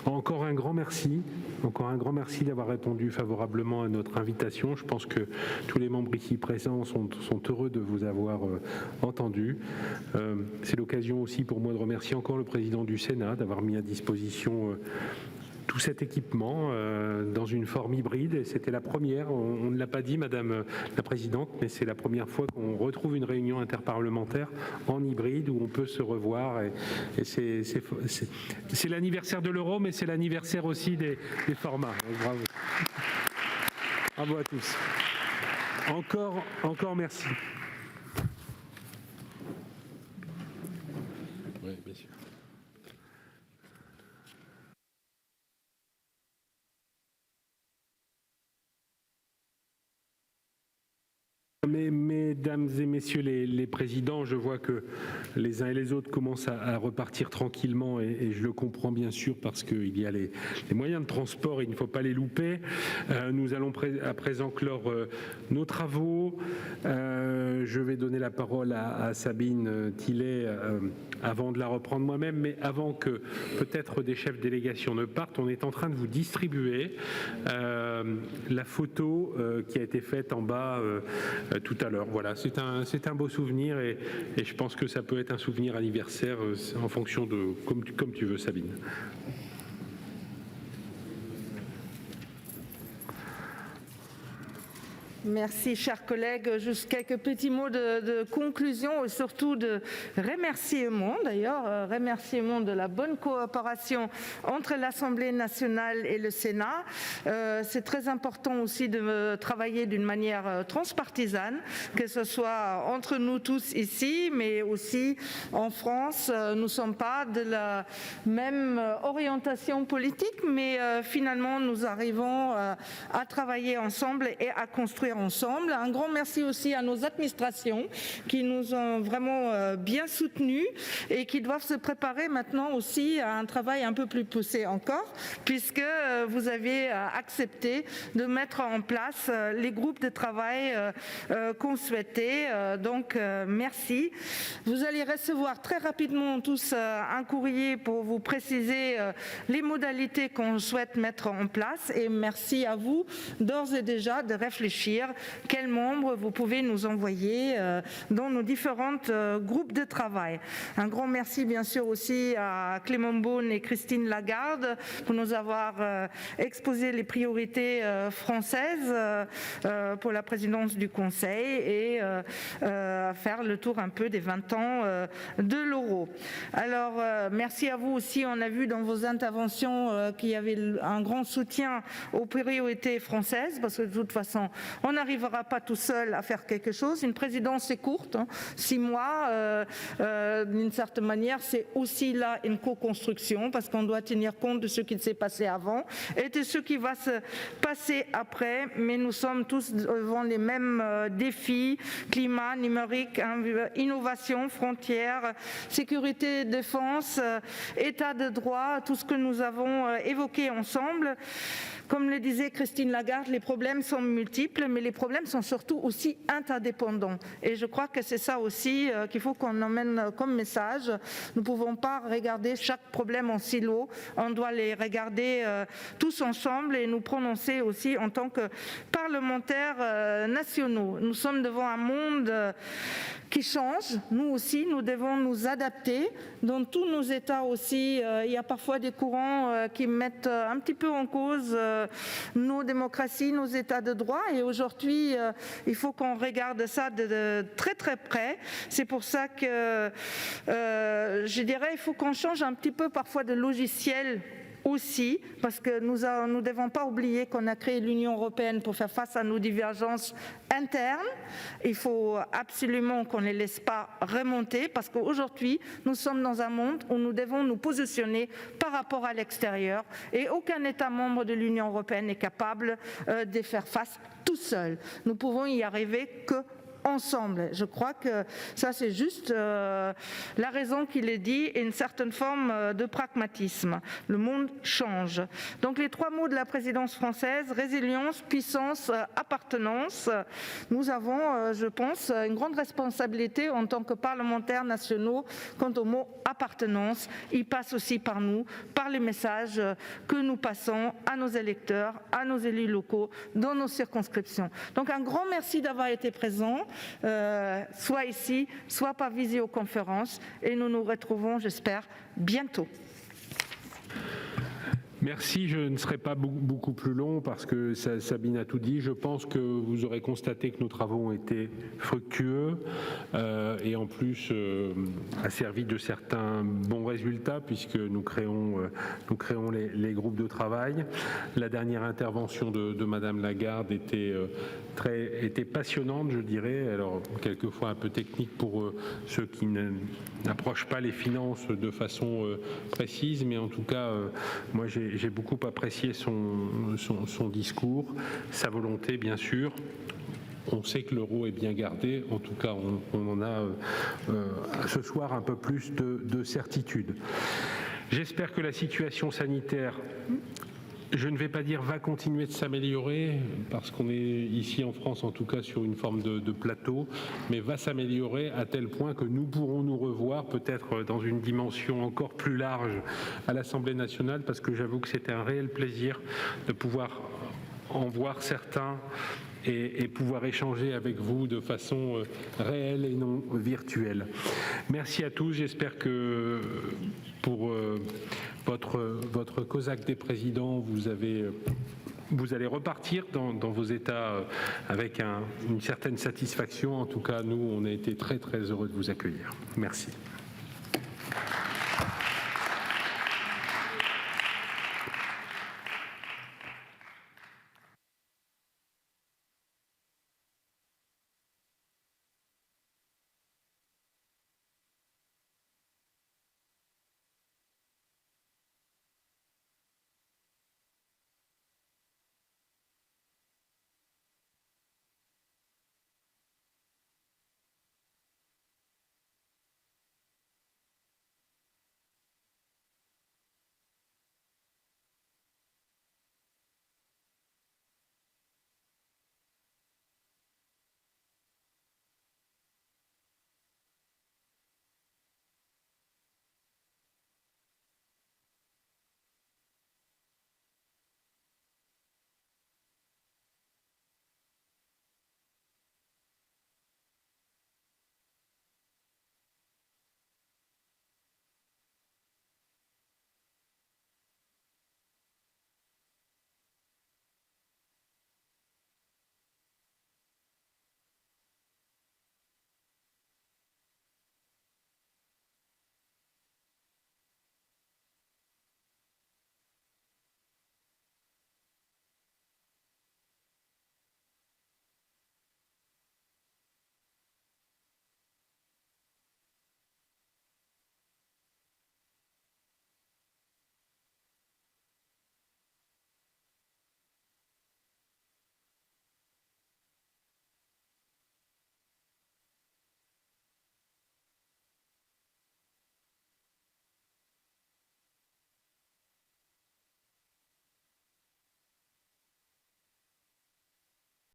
Encore un grand merci d'avoir répondu favorablement à notre invitation. Je pense que tous les membres ici présents sont heureux de vous avoir entendu. C'est l'occasion aussi pour moi de remercier encore le président du Sénat d'avoir mis à disposition tout cet équipement dans une forme hybride. Et c'était la première, on ne l'a pas dit Madame la Présidente, mais c'est la première fois qu'on retrouve une réunion interparlementaire en hybride où on peut se revoir. Et c'est l'anniversaire de l'euro, mais c'est l'anniversaire aussi des formats. Donc, bravo. Bravo à tous. Encore merci. Oui, bien sûr. Mesdames et messieurs les présidents, je vois que les uns et les autres commencent à repartir tranquillement et je le comprends bien sûr parce qu'il y a les moyens de transport, il ne faut pas les louper. Nous allons à présent clore nos travaux. Je vais donner la parole à Sabine Tillet avant de la reprendre moi-même, mais avant que peut-être des chefs de délégation ne partent, on est en train de vous distribuer la photo qui a été faite en bas tout à l'heure. Voilà, c'est un beau souvenir et je pense que ça peut être un souvenir anniversaire en fonction de comme tu veux, Sabine. Merci, chers collègues. Juste quelques petits mots de conclusion et surtout de remerciement, d'ailleurs, remerciement de la bonne coopération entre l'Assemblée nationale et le Sénat. C'est très important aussi de travailler d'une manière transpartisane, que ce soit entre nous tous ici, mais aussi en France. Nous ne sommes pas de la même orientation politique, mais finalement, nous arrivons à travailler ensemble et à construire ensemble. Un grand merci aussi à nos administrations qui nous ont vraiment bien soutenus et qui doivent se préparer maintenant aussi à un travail un peu plus poussé encore, puisque vous avez accepté de mettre en place les groupes de travail qu'on souhaitait. Donc, merci. Vous allez recevoir très rapidement tous un courrier pour vous préciser les modalités qu'on souhaite mettre en place et merci à vous d'ores et déjà de réfléchir quels membres vous pouvez nous envoyer dans nos différents groupes de travail. Un grand merci bien sûr aussi à Clément Beaune et Christine Lagarde pour nous avoir exposé les priorités françaises pour la présidence du Conseil et faire le tour un peu des 20 ans de l'euro. Alors merci à vous aussi, on a vu dans vos interventions qu'il y avait un grand soutien aux priorités françaises parce que de toute façon on n'arrivera pas tout seul à faire quelque chose. Une présidence est courte, 6 mois, d'une certaine manière, c'est aussi là une co-construction parce qu'on doit tenir compte de ce qui s'est passé avant et de ce qui va se passer après. Mais nous sommes tous devant les mêmes défis, climat, numérique, innovation, frontières, sécurité, défense, état de droit, tout ce que nous avons évoqué ensemble. Comme le disait Christine Lagarde, les problèmes sont multiples, mais les problèmes sont surtout aussi interdépendants. Et je crois que c'est ça aussi qu'il faut qu'on emmène comme message. Nous ne pouvons pas regarder chaque problème en silo, on doit les regarder tous ensemble et nous prononcer aussi en tant que parlementaires nationaux. Nous sommes devant un monde qui change. Nous aussi, nous devons nous adapter. Dans tous nos États aussi, il y a parfois des courants qui mettent un petit peu en cause nos démocraties, nos États de droit. Et aujourd'hui, il faut qu'on regarde ça de très très près. C'est pour ça que je dirais il faut qu'on change un petit peu parfois de logiciel aussi, parce que nous ne devons pas oublier qu'on a créé l'Union européenne pour faire face à nos divergences internes. Il faut absolument qu'on ne les laisse pas remonter, parce qu'aujourd'hui, nous sommes dans un monde où nous devons nous positionner par rapport à l'extérieur, et aucun État membre de l'Union européenne n'est capable de faire face tout seul. Nous pouvons y arriver que ensemble. Je crois que ça, c'est juste la raison qu'il est dit et une certaine forme de pragmatisme. Le monde change. Donc les 3 mots de la présidence française, résilience, puissance, appartenance. Nous avons, je pense, une grande responsabilité en tant que parlementaires nationaux quant au mot appartenance. Il passe aussi par nous, par les messages que nous passons à nos électeurs, à nos élus locaux, dans nos circonscriptions. Donc un grand merci d'avoir été présents, soit ici, soit par visioconférence, et nous nous retrouvons, j'espère, bientôt. Merci, je ne serai pas beaucoup plus long parce que Sabine a tout dit. Je pense que vous aurez constaté que nos travaux ont été fructueux et en plus a servi de certains bons résultats puisque nous créons les groupes de travail. La dernière intervention de Madame Lagarde était passionnante, je dirais, alors quelquefois un peu technique pour ceux qui n'approchent pas les finances de façon précise, mais en tout cas, moi j'ai beaucoup apprécié son discours, sa volonté bien sûr. On sait que l'euro est bien gardé, en tout cas on en a ce soir un peu plus de certitude. J'espère que la situation sanitaire, je ne vais pas dire va continuer de s'améliorer, parce qu'on est ici en France en tout cas sur une forme de plateau, mais va s'améliorer à tel point que nous pourrons nous revoir peut-être dans une dimension encore plus large à l'Assemblée nationale, parce que j'avoue que c'était un réel plaisir de pouvoir en voir certains et pouvoir échanger avec vous de façon réelle et non virtuelle. Merci à tous, j'espère que pour votre COSAC des présidents, vous allez repartir dans vos états avec une certaine satisfaction. En tout cas, nous, on a été très très heureux de vous accueillir. Merci.